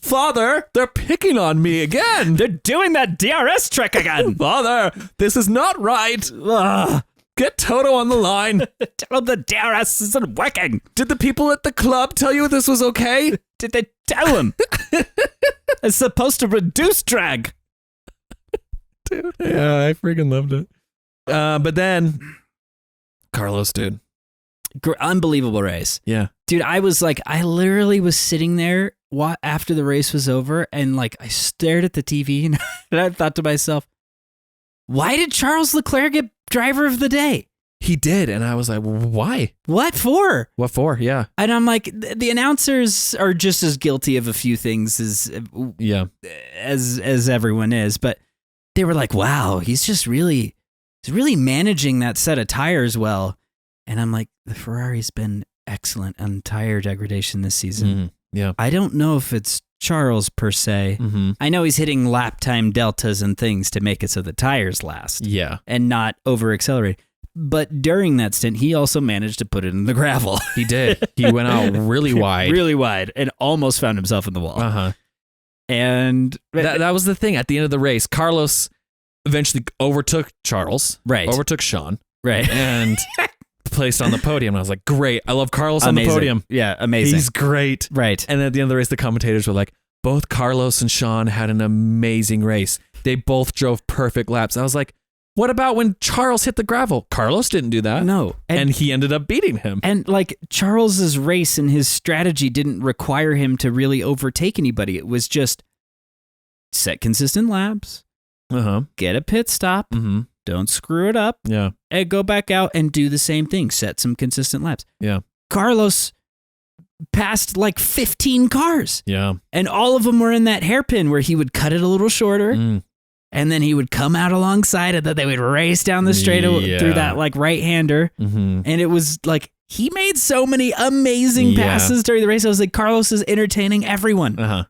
Father, they're picking on me again. They're doing that DRS trick again. Father, this is not right. Ugh. Get Toto on the line. Tell him the DRS isn't working. Did the people at the club tell you this was okay? Did they tell him? It's supposed to reduce drag. Dude, yeah, I freaking loved it. But then, Carlos, dude. Unbelievable race. Yeah. Dude, I literally was sitting there after the race was over, and like I stared at the TV and I thought to myself, why did Charles Leclerc get driver of the day? He did, and I was like, why? What for? What for? Yeah. And I'm like, the announcers are just as guilty of a few things as everyone is, but they were like, wow, he's really managing that set of tires well. And I'm like, the Ferrari's been excellent on tire degradation this season. Mm-hmm. Yeah. I don't know if it's Charles per se. Mm-hmm. I know he's hitting lap time deltas and things to make it so the tires last. Yeah. And not over accelerate. But during that stint, he also managed to put it in the gravel. He did. He went out really wide. Really wide, and almost found himself in the wall. Uh-huh. And that was the thing. At the end of the race, Carlos eventually overtook Charles. Right. Overtook Sean. Right. And placed on the podium. I was like, great. I love Carlos amazing. On the podium. Yeah, amazing. He's great. Right. And then at the end of the race, the commentators were like, both Carlos and Sean had an amazing race. They both drove perfect laps. I was like, what about when Charles hit the gravel? Carlos didn't do that. No. And he ended up beating him. And like Charles's race and his strategy didn't require him to really overtake anybody. It was just set consistent laps, get a pit stop, don't screw it up, and go back out and do the same thing. Set some consistent laps. Yeah. Carlos passed like 15 cars. Yeah. And all of them were in that hairpin where he would cut it a little shorter. And then he would come out alongside it, that they would race down the straight through that like right-hander. And it was like, he made so many amazing passes during the race. I was like, Carlos is entertaining everyone.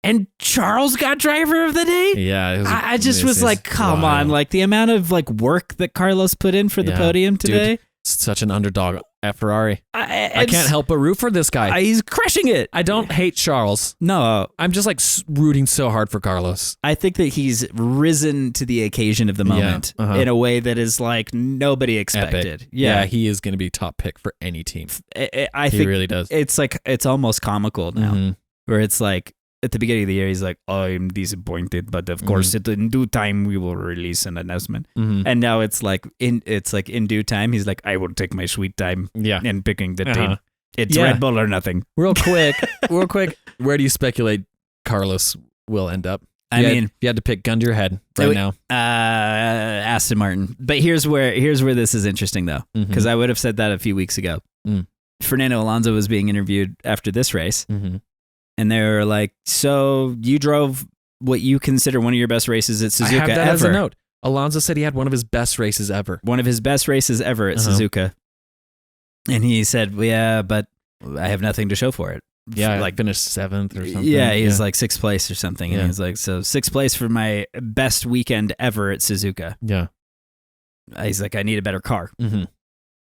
And Charles got driver of the day? Yeah. I just was like, come on. Like the amount of like work that Carlos put in for the podium today. Dude, such an underdog at Ferrari. I can't help but root for this guy. He's crushing it. I don't hate Charles. No. I'm just like rooting so hard for Carlos. I think that he's risen to the occasion of the moment in a way that is like nobody expected. Epic. Yeah, he is going to be top pick for any team. I think he really does. It's like, it's almost comical now where it's like, at the beginning of the year, he's like, I'm disappointed, but of course, in due time, we will release an announcement. And now it's like in due time, he's like, I will take my sweet time in picking the team. It's Red Bull or nothing. Real quick, where do you speculate Carlos will end up? If you had to pick gun to your head now. Aston Martin. But here's where this is interesting, though, because I would have said that a few weeks ago. Fernando Alonso was being interviewed after this race. And they were like, so you drove what you consider one of your best races at Suzuka ever. I have that ever. as a note. Alonso said he had one of his best races ever. One of his best races ever at Suzuka. And he said, yeah, but I have nothing to show for it. Yeah, like finished 7th or something. Yeah, he's like 6th place or something. And he's like, so 6th place for my best weekend ever at Suzuka. Yeah. He's like, I need a better car.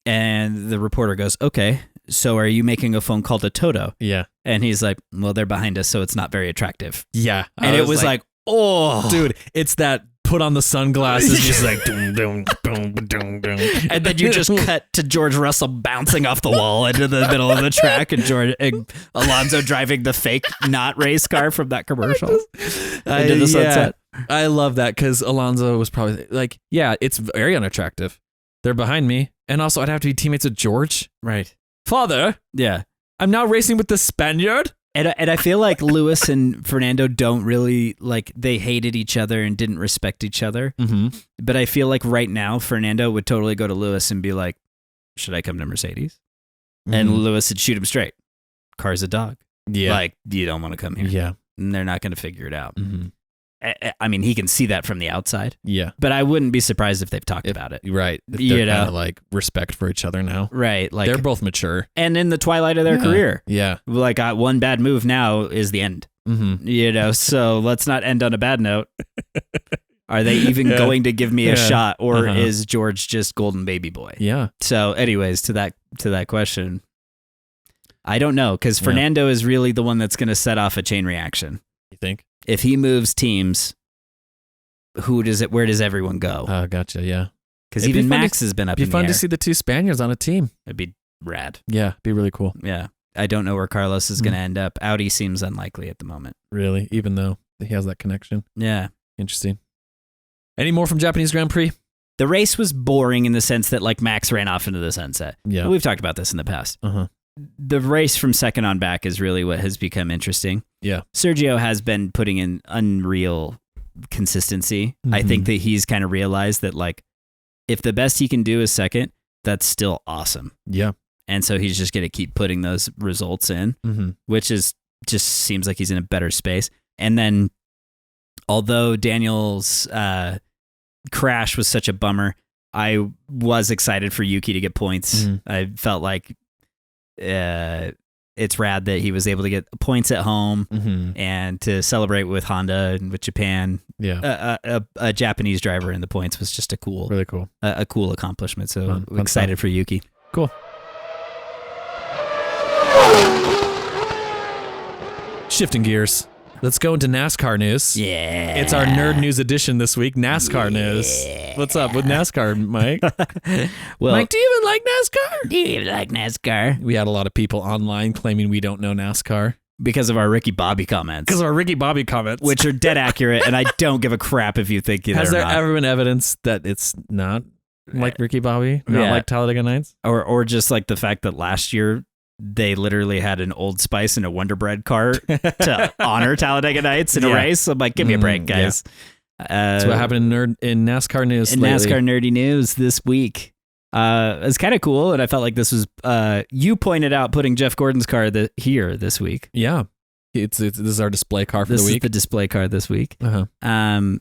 And the reporter goes, okay, so are you making a phone call to Toto? Yeah. And he's like, well, they're behind us, so it's not very attractive. Yeah. And it was like, oh. Dude, it's that put on the sunglasses, just like, doom, doom, boom, doom, doom. And then you just cut to George Russell bouncing off the wall into the middle of the track and Alonso driving the fake not race car from that commercial into the sunset. I love that because Alonso was probably like, yeah, it's very unattractive. They're behind me. And also, I'd have to be teammates with George. Right. Father. Yeah. I'm now racing with the Spaniard. And I feel like Lewis and Fernando don't really like, they hated each other and didn't respect each other. Mm-hmm. But I feel like right now Fernando would totally go to Lewis and be like, should I come to Mercedes? And Lewis would shoot him straight. Car's a dog. Yeah. Like, you don't want to come here. Yeah. And they're not going to figure it out. Mm-hmm. I mean, he can see that from the outside. Yeah. But I wouldn't be surprised if they've talked about it. Right. They're You kind know? of like respect for each other now. Right. Like They're both mature. and in the twilight of their career. Yeah. Like one bad move now is the end. Mm-hmm. You know, so let's not end on a bad note. Are they even going to give me a shot, or is George just golden baby boy? Yeah. So anyways, to that question, I don't know, because Fernando is really the one that's going to set off a chain reaction. You think? If he moves teams, where does everyone go? Oh, gotcha. Yeah. Because even Max has been up in the air. It'd be fun to see the two Spaniards on a team. It'd be rad. Yeah. Be really cool. Yeah. I don't know where Carlos is going to end up. Audi seems unlikely at the moment. Really? Even though he has that connection. Yeah. Interesting. Any more from Japanese Grand Prix? The race was boring in the sense that like Max ran off into the sunset. Yeah. We've talked about this in the past. Uh-huh. The race from second on back is really what has become interesting. Yeah. Sergio has been putting in unreal consistency. I think that he's kind of realized that like if the best he can do is second, that's still awesome. Yeah. And so he's just going to keep putting those results in, which is just seems like he's in a better space. And then although Daniel's crash was such a bummer, I was excited for Yuki to get points. I felt like it's rad that he was able to get points at home and to celebrate with Honda and with Japan. Yeah. A Japanese driver in the points was just really cool. A cool accomplishment. So Fun excited stuff. for Yuki. Cool. Shifting gears. Let's go into NASCAR news. Yeah. It's our nerd news edition this week, NASCAR news. What's up with NASCAR, Mike? Well, Mike, do you even like NASCAR? do you even like NASCAR? We had a lot of people online claiming we don't know NASCAR. Because of our Ricky Bobby comments. Because of our Ricky Bobby comments. Which are dead accurate, and I don't give a crap if you think Has there not. ever been evidence that it's not like Ricky Bobby? Not like Talladega Nights? Or just like the fact that last year they literally had an Old Spice and a Wonder Bread car to honor Talladega Nights in a race. I'm like, give me a break, guys. That's what happened in NASCAR news in lately. NASCAR nerdy news this week. It's kind of cool, and I felt like this was you pointed out putting Jeff Gordon's car here this week. Yeah, this is our display car for the week. This is the display car this week. Uh-huh. And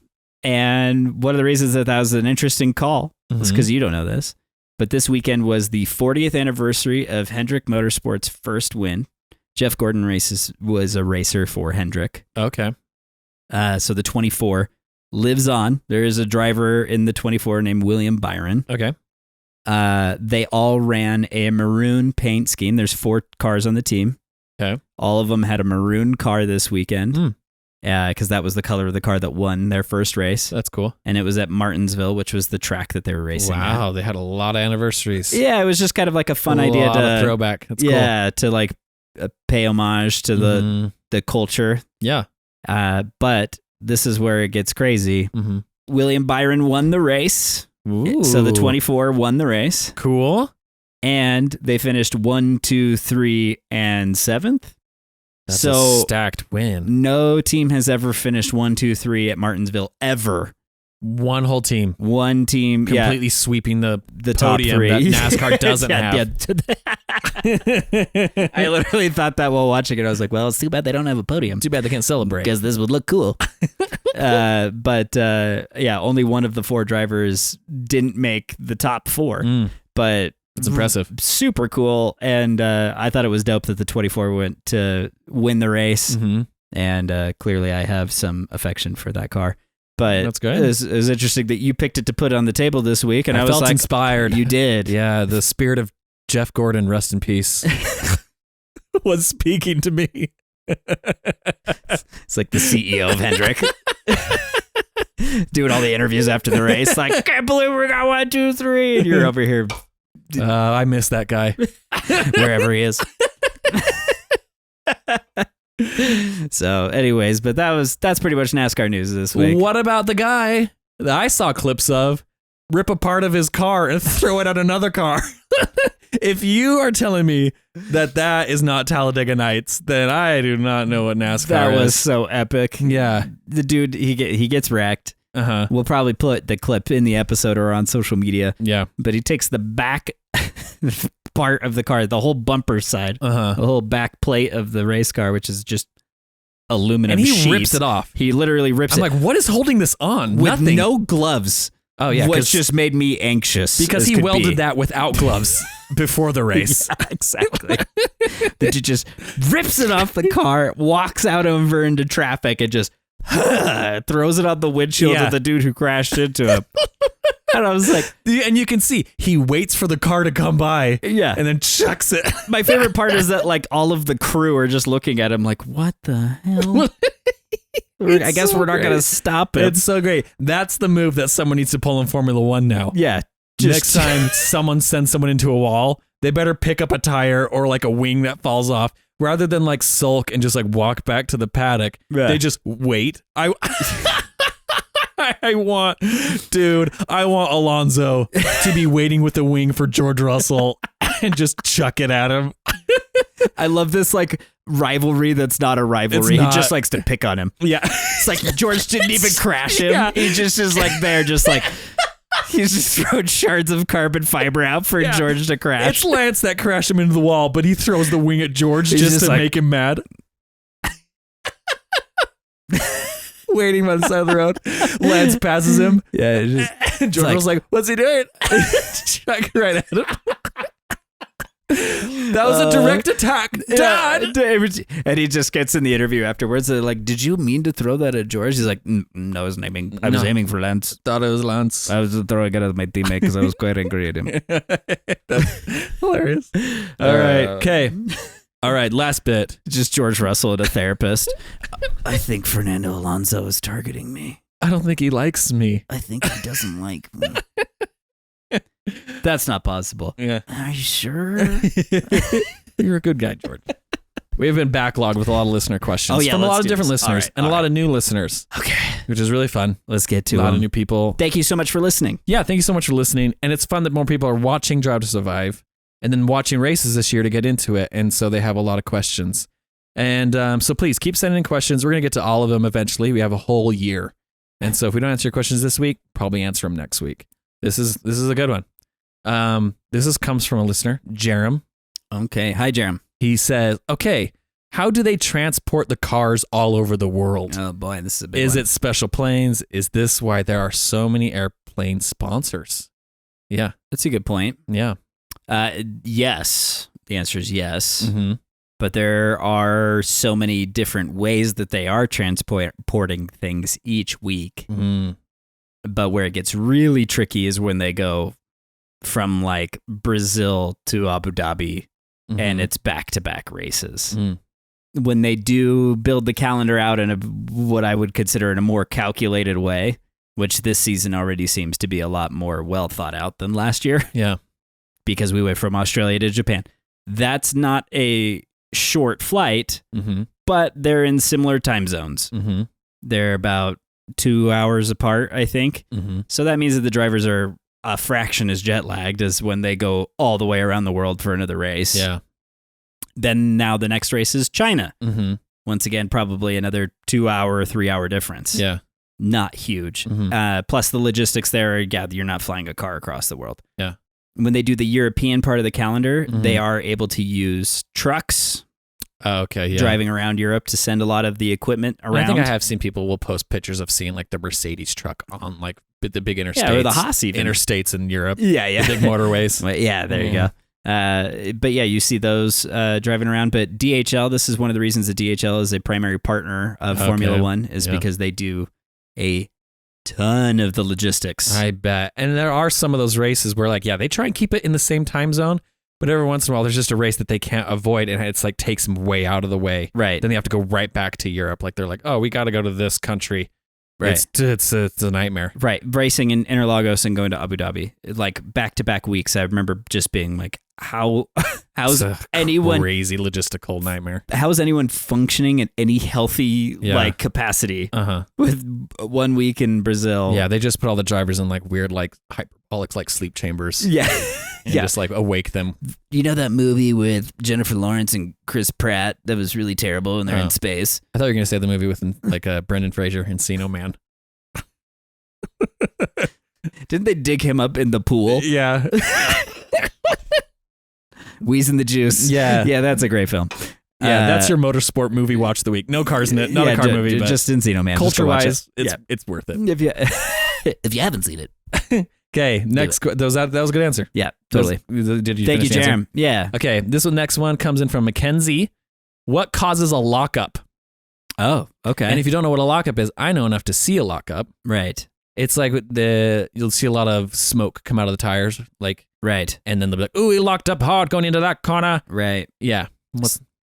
one of the reasons that was an interesting call is because you don't know this, but this weekend was the 40th anniversary of Hendrick Motorsports' first win. Jeff Gordon was a racer for Hendrick. Okay. So the 24 lives on. There is a driver in the 24 named William Byron. Okay. They all ran a maroon paint scheme. There's 4 cars on the team. Okay. All of them had a maroon car this weekend. Because that was the color of the car that won their first race. That's cool. And it was at Martinsville, which was the track that they were racing Wow, at. they had a lot of anniversaries. Yeah, it was just kind of like a fun idea A lot of throwback. That's cool. Yeah, to like pay homage to the culture. Yeah. But this is where it gets crazy. William Byron won the race. Ooh. So the 24 won the race. Cool. And they finished 1, 2, 3, and 7th. That's so a stacked win. No team has ever finished 1, 2, 3 at Martinsville ever. One whole team. One team completely sweeping the top podium 3 that NASCAR doesn't have. I literally thought that while watching it. I was like, well, it's too bad they don't have a podium. Too bad they can't celebrate. Because this would look cool. But only one of the 4 drivers didn't make the top 4. But it's impressive. Super cool. And I thought it was dope that the 24 went to win the race. And clearly I have some affection for that car. But that's good. It was interesting that you picked it to put on the table this week. And I was felt like, inspired. You did. Yeah, the spirit of Jeff Gordon, rest in peace, was speaking to me. It's like the CEO of Hendrick. Doing all the interviews after the race. Like, can't believe we got 1, 2, 3. And you're over here. I miss that guy. Wherever he is. So anyways, but that's pretty much NASCAR news this week. What about the guy that I saw clips of rip a part of his car and throw it at another car? If you are telling me that is not Talladega Nights, then I do not know what NASCAR is. That was so epic. Yeah. The dude, he gets wrecked. Uh-huh. We'll probably put the clip in the episode or on social media. Yeah. But he takes the back part of the car, the whole bumper side, the whole back plate of the race car, which is just aluminum sheets. And he rips it off. He literally rips it. I'm like, what is holding this on? With Nothing. no gloves. Oh, yeah. Which just made me anxious. Because he welded that without gloves before the race. Yeah, exactly. That he just rips it off the car, walks out over into traffic, and just throws it on the windshield of the dude who crashed into him. And I was like, and you can see he waits for the car to come by, yeah, and then chucks it. My favorite part is that like all of the crew are just looking at him like, what the hell? I guess we're not going to stop it. It's so great. That's the move that someone needs to pull in Formula One now. Yeah. Next time someone sends someone into a wall, they better pick up a tire or like a wing that falls off. Rather than like sulk and just like walk back to the paddock, they just wait. I want Alonso to be waiting with the wing for George Russell and just chuck it at him. I love this like rivalry that's not a rivalry. He just likes to pick on him. Yeah. It's like George didn't even crash him. Yeah. He just is like there, just like he's just throwing shards of carbon fiber out for George to crash. It's Lance that crashed him into the wall, but he throws the wing at George just to like, make him mad. Waiting by the side of the road. Lance passes him. Yeah. George was like, what's he doing? Chuck right at him. That was a direct attack, Dad. And he just gets in the interview afterwards. They're like, "Did you mean to throw that at George?" He's like, "No, I was aiming for Lance. Thought it was Lance. I was throwing it at my teammate because I was quite angry at him." That's hilarious. All right, okay. All right, last bit. Just George Russell and a therapist. I think Fernando Alonso is targeting me. I don't think he likes me. I think he doesn't like me. That's not possible. Yeah. Are you sure? You're a good guy, George. We have been backlogged with a lot of listener questions from a lot of different listeners and a lot of new listeners. Okay. Which is really fun. Let's get to a lot of new people. Thank you so much for listening. Yeah, thank you so much for listening. And it's fun that more people are watching Drive to Survive and then watching races this year to get into it. And so they have a lot of questions. And so please keep sending in questions. We're going to get to all of them eventually. We have a whole year. And so if we don't answer your questions this week, probably answer them next week. This is a good one. This comes from a listener, Jerem. Okay. Hi, Jerem. He says, okay, how do they transport the cars all over the world? Oh, boy, this is a big Is one. it special planes? Is this why there are so many airplane sponsors? Yeah. That's a good point. Yeah. Yes. The answer is yes. Mm-hmm. But there are so many different ways that they are transporting things each week. Mm. But where it gets really tricky is when they go from like Brazil to Abu Dhabi and it's back-to-back races. When they do build the calendar out in what I would consider in a more calculated way, which this season already seems to be a lot more well thought out than last year. Yeah. Because we went from Australia to Japan. That's not a short flight, but they're in similar time zones. They're about 2 hours apart, I think. So that means that the drivers are a fraction as jet lagged as when they go all the way around the world for another race. Yeah. Then now the next race is China. Once again, probably another 2 hour, 3 hour difference. Yeah. Not huge. Plus the logistics there, you're not flying a car across the world. Yeah. When they do the European part of the calendar, they are able to use trucks. Driving around Europe to send a lot of the equipment around. I think I have seen people will post pictures of seeing like the Mercedes truck on like the big interstates. Yeah, or the Haas even. Interstates in Europe. Yeah. The big motorways. Yeah, there you go. But yeah, you see those driving around. But DHL, this is one of the reasons that DHL is a primary partner of Formula One is because they do a ton of the logistics. I bet. And there are some of those races where like, they try and keep it in the same time zone. But every once in a while, there's just a race that they can't avoid, and it's like takes them way out of the way. Right. Then they have to go right back to Europe. Like they're like, oh, we got to go to this country. Right. It's a nightmare. Right. Racing in Interlagos and going to Abu Dhabi, like back-to-back weeks. I remember just being like, how's anyone crazy logistical nightmare? How is anyone functioning at any healthy like capacity with 1 week in Brazil? Yeah, they just put all the drivers in like weird like hyperbolic like sleep chambers. Yeah. and just like awake them. You know that movie with Jennifer Lawrence and Chris Pratt that was really terrible and they're in space? I thought you were going to say the movie with like Brendan Fraser, Encino Man. Didn't they dig him up in the pool? Yeah. Wheezing the Juice. Yeah. Yeah, that's a great film. Yeah, that's your motorsport movie watch of the week. No cars in it. Not a car movie, but just Encino Man. Culture-wise, it's worth it. If you haven't seen it. Okay, next. That was a good answer. Yeah, totally. Did you Thank you, finish the answer? Jerem. Yeah. Okay, next one comes in from Mackenzie. What causes a lockup? Oh, okay. And if you don't know what a lockup is, I know enough to see a lockup. Right. It's like you'll see a lot of smoke come out of the tires, like right, and then they'll be like, "Ooh, he locked up hard going into that corner." Right. Yeah.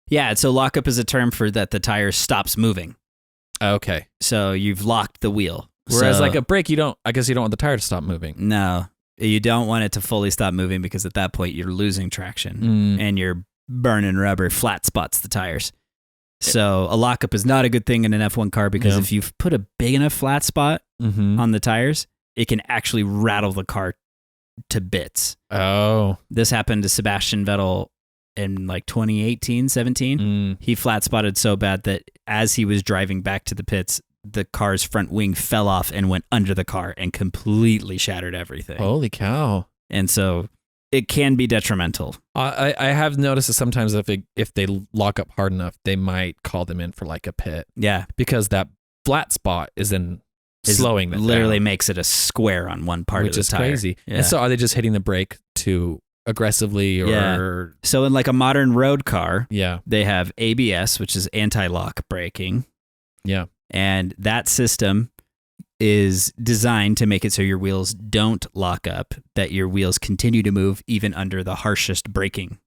Yeah. So lockup is a term for that the tire stops moving. Okay. So you've locked the wheel. Whereas like a brake, I guess you don't want the tire to stop moving. No, you don't want it to fully stop moving because at that point you're losing traction and you're burning rubber, flat spots the tires. So a lockup is not a good thing in an F1 car because if you've put a big enough flat spot on the tires, it can actually rattle the car to bits. Oh. This happened to Sebastian Vettel in like 2018, 17. He flat spotted so bad that as he was driving back to the pits, the car's front wing fell off and went under the car and completely shattered everything. Holy cow. And so it can be detrimental. I have noticed that sometimes if they lock up hard enough, they might call them in for like a pit. Yeah. Because that flat spot is slowing them literally down, makes it a square on one part of the tire. Which is crazy. Yeah. And so are they just hitting the brake too aggressively or? Yeah. So in like a modern road car, they have ABS, which is anti-lock braking. Yeah. And that system is designed to make it so your wheels don't lock up, that your wheels continue to move even under the harshest braking.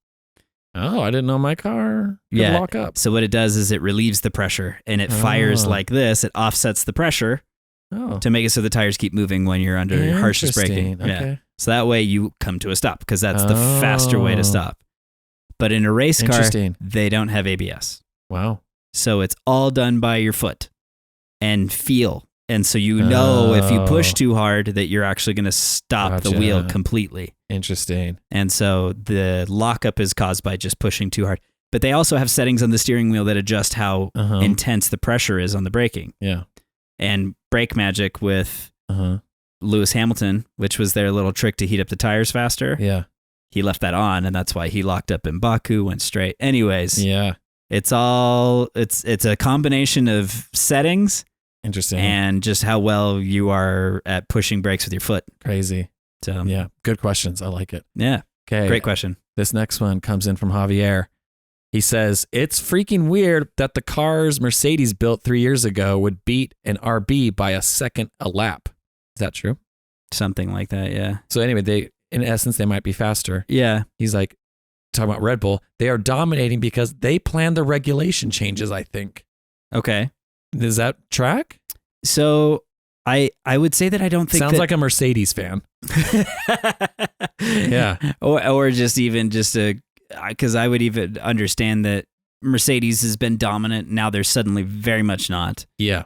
Oh, I didn't know my car could lock up. So what it does is it relieves the pressure and it fires like this. It offsets the pressure to make it so the tires keep moving when you're under your harshest braking. Okay. Yeah. So that way you come to a stop because that's the faster way to stop. But in a race car, they don't have ABS. Wow. So it's all done by your foot and feel. And so you know if you push too hard that you're actually going to stop the wheel completely. Interesting. And so the lockup is caused by just pushing too hard. But they also have settings on the steering wheel that adjust how intense the pressure is on the braking. Yeah. And Brake Magic with Lewis Hamilton, which was their little trick to heat up the tires faster. Yeah. He left that on, and that's why he locked up in Baku, went straight. Anyways. Yeah. It's a combination of settings. Interesting. And just how well you are at pushing brakes with your foot. Crazy. So yeah, good questions. I like it. Yeah. Okay. Great question. This next one comes in from Javier. He says, it's freaking weird that the cars Mercedes built 3 years ago would beat an RB by a second a lap. Is that true? Something like that, yeah. So anyway, in essence, they might be faster. Yeah. He's like, talking about Red Bull, they are dominating because they plan the regulation changes, I think. Okay. Does that track? So I would say that I don't think sounds like a Mercedes fan. Yeah. Or just because I would even understand that Mercedes has been dominant. Now they're suddenly very much not. Yeah.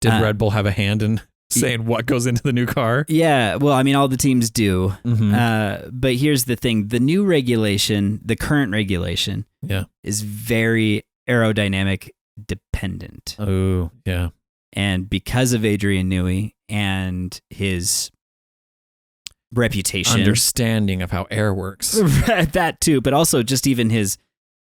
Did Red Bull have a hand in saying what goes into the new car? Yeah. Well, I mean, all the teams do. But here's the thing. The new regulation, the current regulation is very aerodynamic dependent. Oh, yeah. And because of Adrian Newey and his reputation, understanding of how air works, that too, but also just even his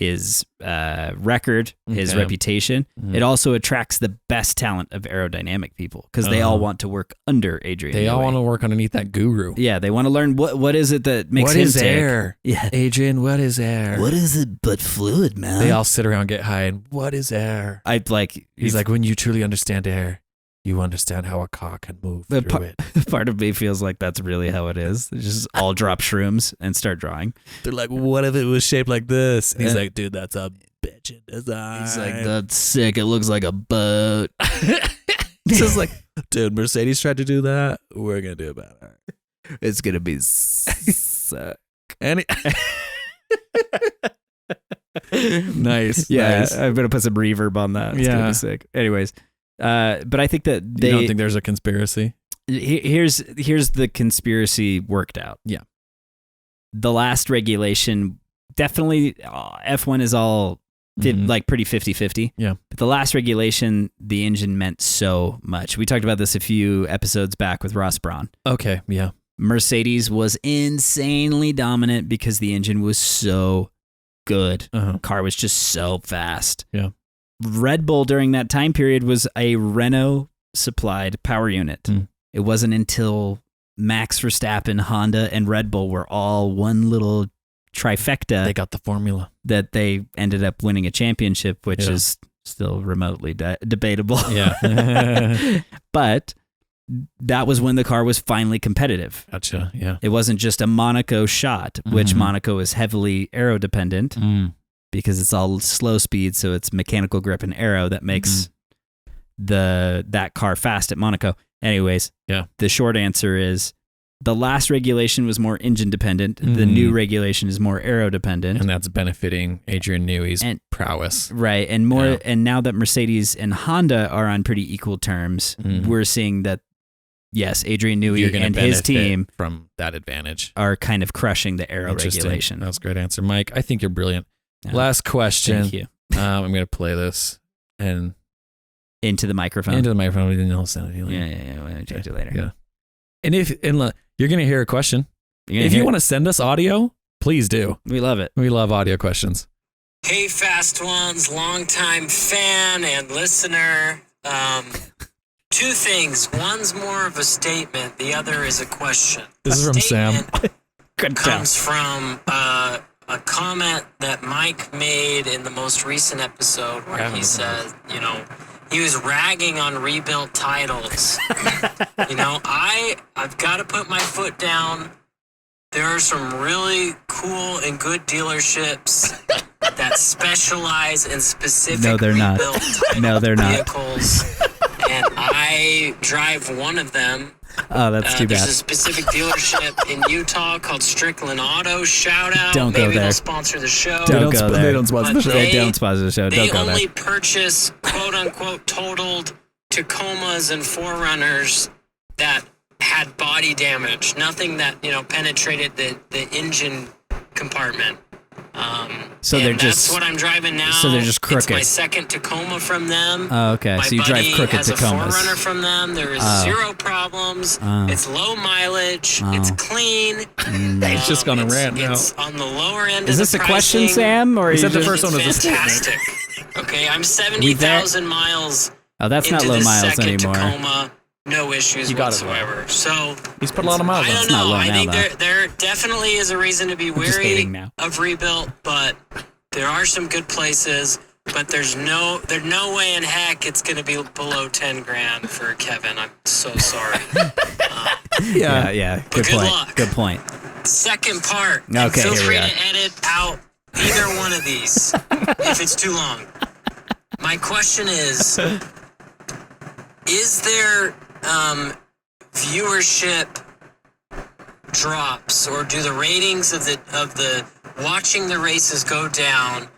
record, his reputation, it also attracts the best talent of aerodynamic people because they all want to work under Adrian. They Newey. all want to work underneath that guru. Yeah, they want to learn what is it that makes him tick. Air? Yeah, Adrian, what is air? What is it but fluid, man? They all sit around, get high, and what is air? He's like, when you truly understand air, you understand how a car can move through it. Part of me feels like that's really how it is. They just all drop shrooms and start drawing. They're like, what if it was shaped like this? And he's like, dude, that's a bitchin' design. He's like, that's sick. It looks like a boat. It's just like, dude, Mercedes tried to do that. We're going to do it better. It's going to be sick. Nice. Yeah, nice. I'm going to put some reverb on that. It's going to be sick. Anyways. But I think that you don't think there's a conspiracy? Here's the conspiracy worked out. Yeah. the last regulation, definitely F1 is all like pretty 50-50. Yeah. But the last regulation, the engine meant so much. We talked about this a few episodes back with Ross Braun. Okay. Yeah. Mercedes was insanely dominant because the engine was so good. Car was just so fast. Yeah. Red Bull during that time period was a Renault supplied power unit. It wasn't until Max Verstappen, Honda, and Red Bull were all one little trifecta. They got the formula. That they ended up winning a championship, which is still remotely debatable. Yeah. But that was when the car was finally competitive. Gotcha. Yeah. It wasn't just a Monaco shot, which Monaco is heavily aero dependent because it's all slow speed. So it's mechanical grip and aero that makes that car fast at Monaco. Anyways, the short answer is the last regulation was more engine dependent. The new regulation is more aero dependent. And that's benefiting Adrian Newey's prowess. Right. And more, and now that Mercedes and Honda are on pretty equal terms, we're seeing that, yes, Adrian Newey and his team from that advantage are kind of crushing the aero regulation. That was a great answer, Mike. I think you're brilliant. Last question. Thank you. I'm going to play this and into the microphone. Into the microphone. We didn't know sound. Yeah. We're going to change it later. Yeah. And you're going to hear a question. If you want to send us audio, please do. We love it. We love audio questions. Hey, Fast Ones, longtime fan and listener. Two things. One's more of a statement. The other is a question. This is from Sam. Comes from a comment that Mike made in the most recent episode where he said, he was ragging on rebuilt titles. I've got to put my foot down. There are some really cool and good dealerships that specialize in specific rebuilt vehicles. And I drive one of them. Oh, that's too bad. There's a specific dealership in Utah called Strickland Auto. Shout out. Don't Maybe go there. They'll sponsor the show. Don't go there. They don't sponsor the show. They don't sponsor the show. Don't go there. They only purchase quote-unquote totaled Tacomas and 4Runners that had body damage. Nothing that, penetrated the engine compartment. So they're that's what I'm driving now. So they're just crooked. It's my second Tacoma from them. Oh, okay. So you drive crooked has Tacomas. A 4Runner from them. There is zero problems. It's low mileage. It's clean. He's just gonna rant now. It's on the lower end. Is of this the a question, Sam, or is that you the just... first one? Was fantastic. Okay, I'm 70,000 miles. Oh, that's not low miles anymore. Tacoma. No issues whatsoever. So he's put a lot of miles. I don't know. I think there definitely is a reason to be wary of rebuilt, but there are some good places. But there's no way in heck it's going to be below 10 grand for Kevin. I'm so sorry. Yeah. Good point. Luck. Good point. Second part. Okay, feel here free we are. to edit out either one of these if it's too long. My question is there viewership drops, or do the ratings of the watching the races go down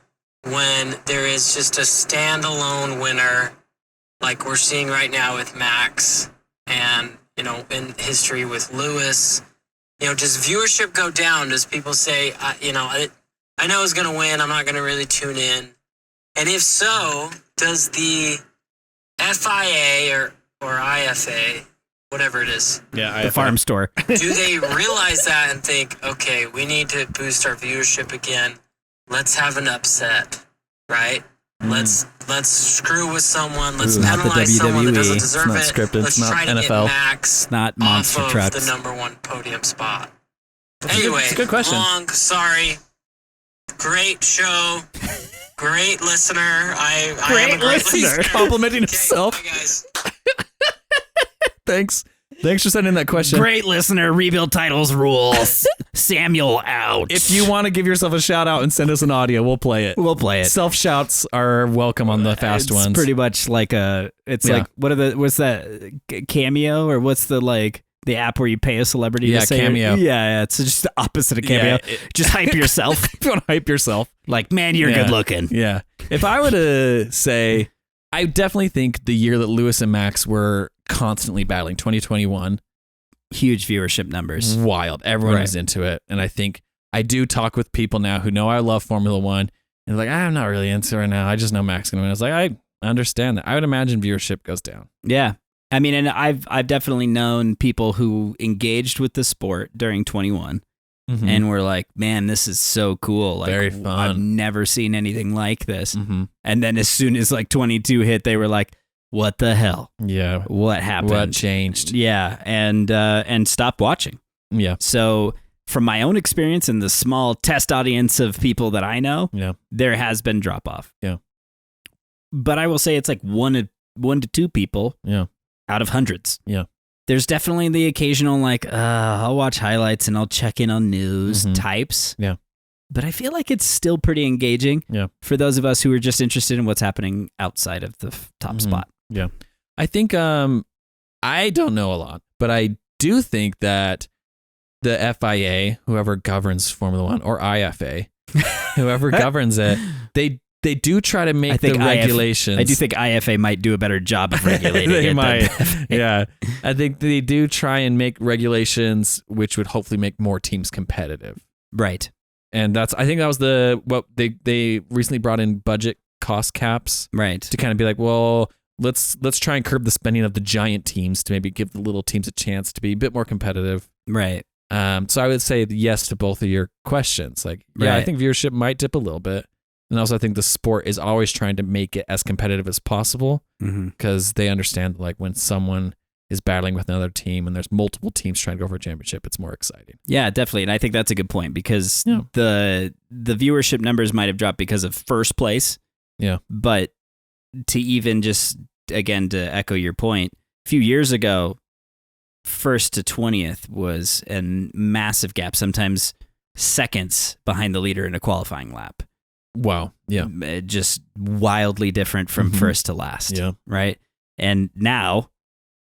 when there is just a standalone winner, like we're seeing right now with Max, and in history with Lewis? Does viewership go down? Does people say, I know who's going to win, I'm not going to really tune in? And if so, does the FIA or IFA, whatever it is, the farm store, do they realize that and think, okay, we need to boost our viewership again? Let's have an upset, right? Let's screw with someone. Let's penalize someone that doesn't deserve it. Scripted. Let's it's try not to NFL. get Max not monster off trucks. of the number one podium spot. Anyway, it's a good question. Sorry. Great show. Great listener. I am a great listener. Complimenting himself. Bye, guys. Thanks for sending that question. Great listener. Rebuild titles rules. Samuel out. If you want to give yourself a shout out and send us an audio, we'll play it. We'll play it. Self shouts are welcome on the fast ones. Pretty much like like what's that Cameo, or what's the app where you pay a celebrity to say Cameo. Yeah, it's just the opposite of Cameo. Just hype yourself. If you want to hype yourself. Like, man, you're good looking. Yeah. If I were to say, I definitely think the year that Lewis and Max were constantly battling, 2021. Huge viewership numbers. Wild. Everyone was into it. And I think I do talk with people now who know I love Formula One, and they're like, I'm not really into it right now. I just know Max going to win. I was like, I understand that. I would imagine viewership goes down. Yeah. I mean, and I've definitely known people who engaged with the sport during 21 and were like, man, this is so cool. Like, very fun. I've never seen anything like this. And then as soon as like 22 hit, they were like, what the hell? Yeah. What happened? What changed? Yeah. And stopped watching. Yeah. So from my own experience and the small test audience of people that I know, there has been drop off. Yeah. But I will say it's like one to two people out of hundreds. Yeah. There's definitely the occasional like, I'll watch highlights and I'll check in on news types. Yeah. But I feel like it's still pretty engaging for those of us who are just interested in what's happening outside of the top spot. Yeah. I think I don't know a lot, but I do think that the FIA, whoever governs Formula One, or IFA, whoever governs it, they do try to make the regulations. I do think IFA might do a better job of regulating they it. might. Yeah. I think they do try and make regulations which would hopefully make more teams competitive. Right. And I think that was what they recently brought in budget cost caps. Right. To kind of be like, well, let's try and curb the spending of the giant teams to maybe give the little teams a chance to be a bit more competitive. Right. So I would say yes to both of your questions. Like, yeah, I think viewership might dip a little bit. And also I think the sport is always trying to make it as competitive as possible because they understand like when someone is battling with another team and there's multiple teams trying to go for a championship, it's more exciting. Yeah, definitely. And I think that's a good point because the viewership numbers might have dropped because of first place. Yeah. But to even just, again, to echo your point, a few years ago, first to 20th was a massive gap, sometimes seconds behind the leader in a qualifying lap. Wow. Yeah. Just wildly different from first to last. Yeah. Right. And now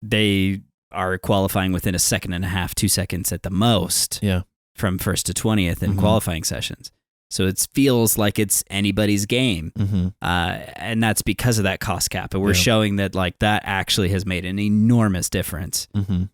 they are qualifying within a second and a half, 2 seconds at the most. Yeah. From first to 20th in qualifying sessions. So it feels like it's anybody's game. And that's because of that cost cap. And we're showing that like that actually has made an enormous difference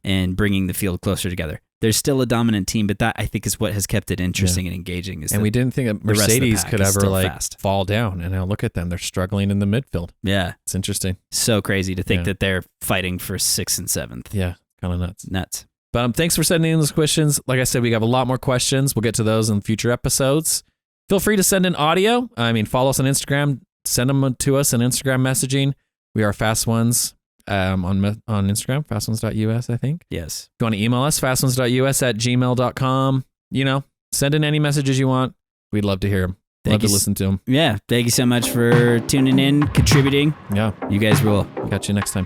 in bringing the field closer together. There's still a dominant team, but that I think is what has kept it interesting and engaging. And we didn't think that Mercedes could ever like fall down. And now look at them. They're struggling in the midfield. Yeah. It's interesting. So crazy to think that they're fighting for 6th and 7th. Yeah. Kind of nuts. Nuts. But thanks for sending in those questions. Like I said, we have a lot more questions. We'll get to those in future episodes. Feel free to send in audio. I mean, follow us on Instagram. Send them to us in Instagram messaging. We are Fast Ones on Instagram, fastones.us, I think. Yes. If you want to email us, fastones.us@gmail.com. You know, send in any messages you want. We'd love to hear them. Love to listen to them. Yeah. Thank you so much for tuning in, contributing. Yeah. You guys rule. Catch you next time.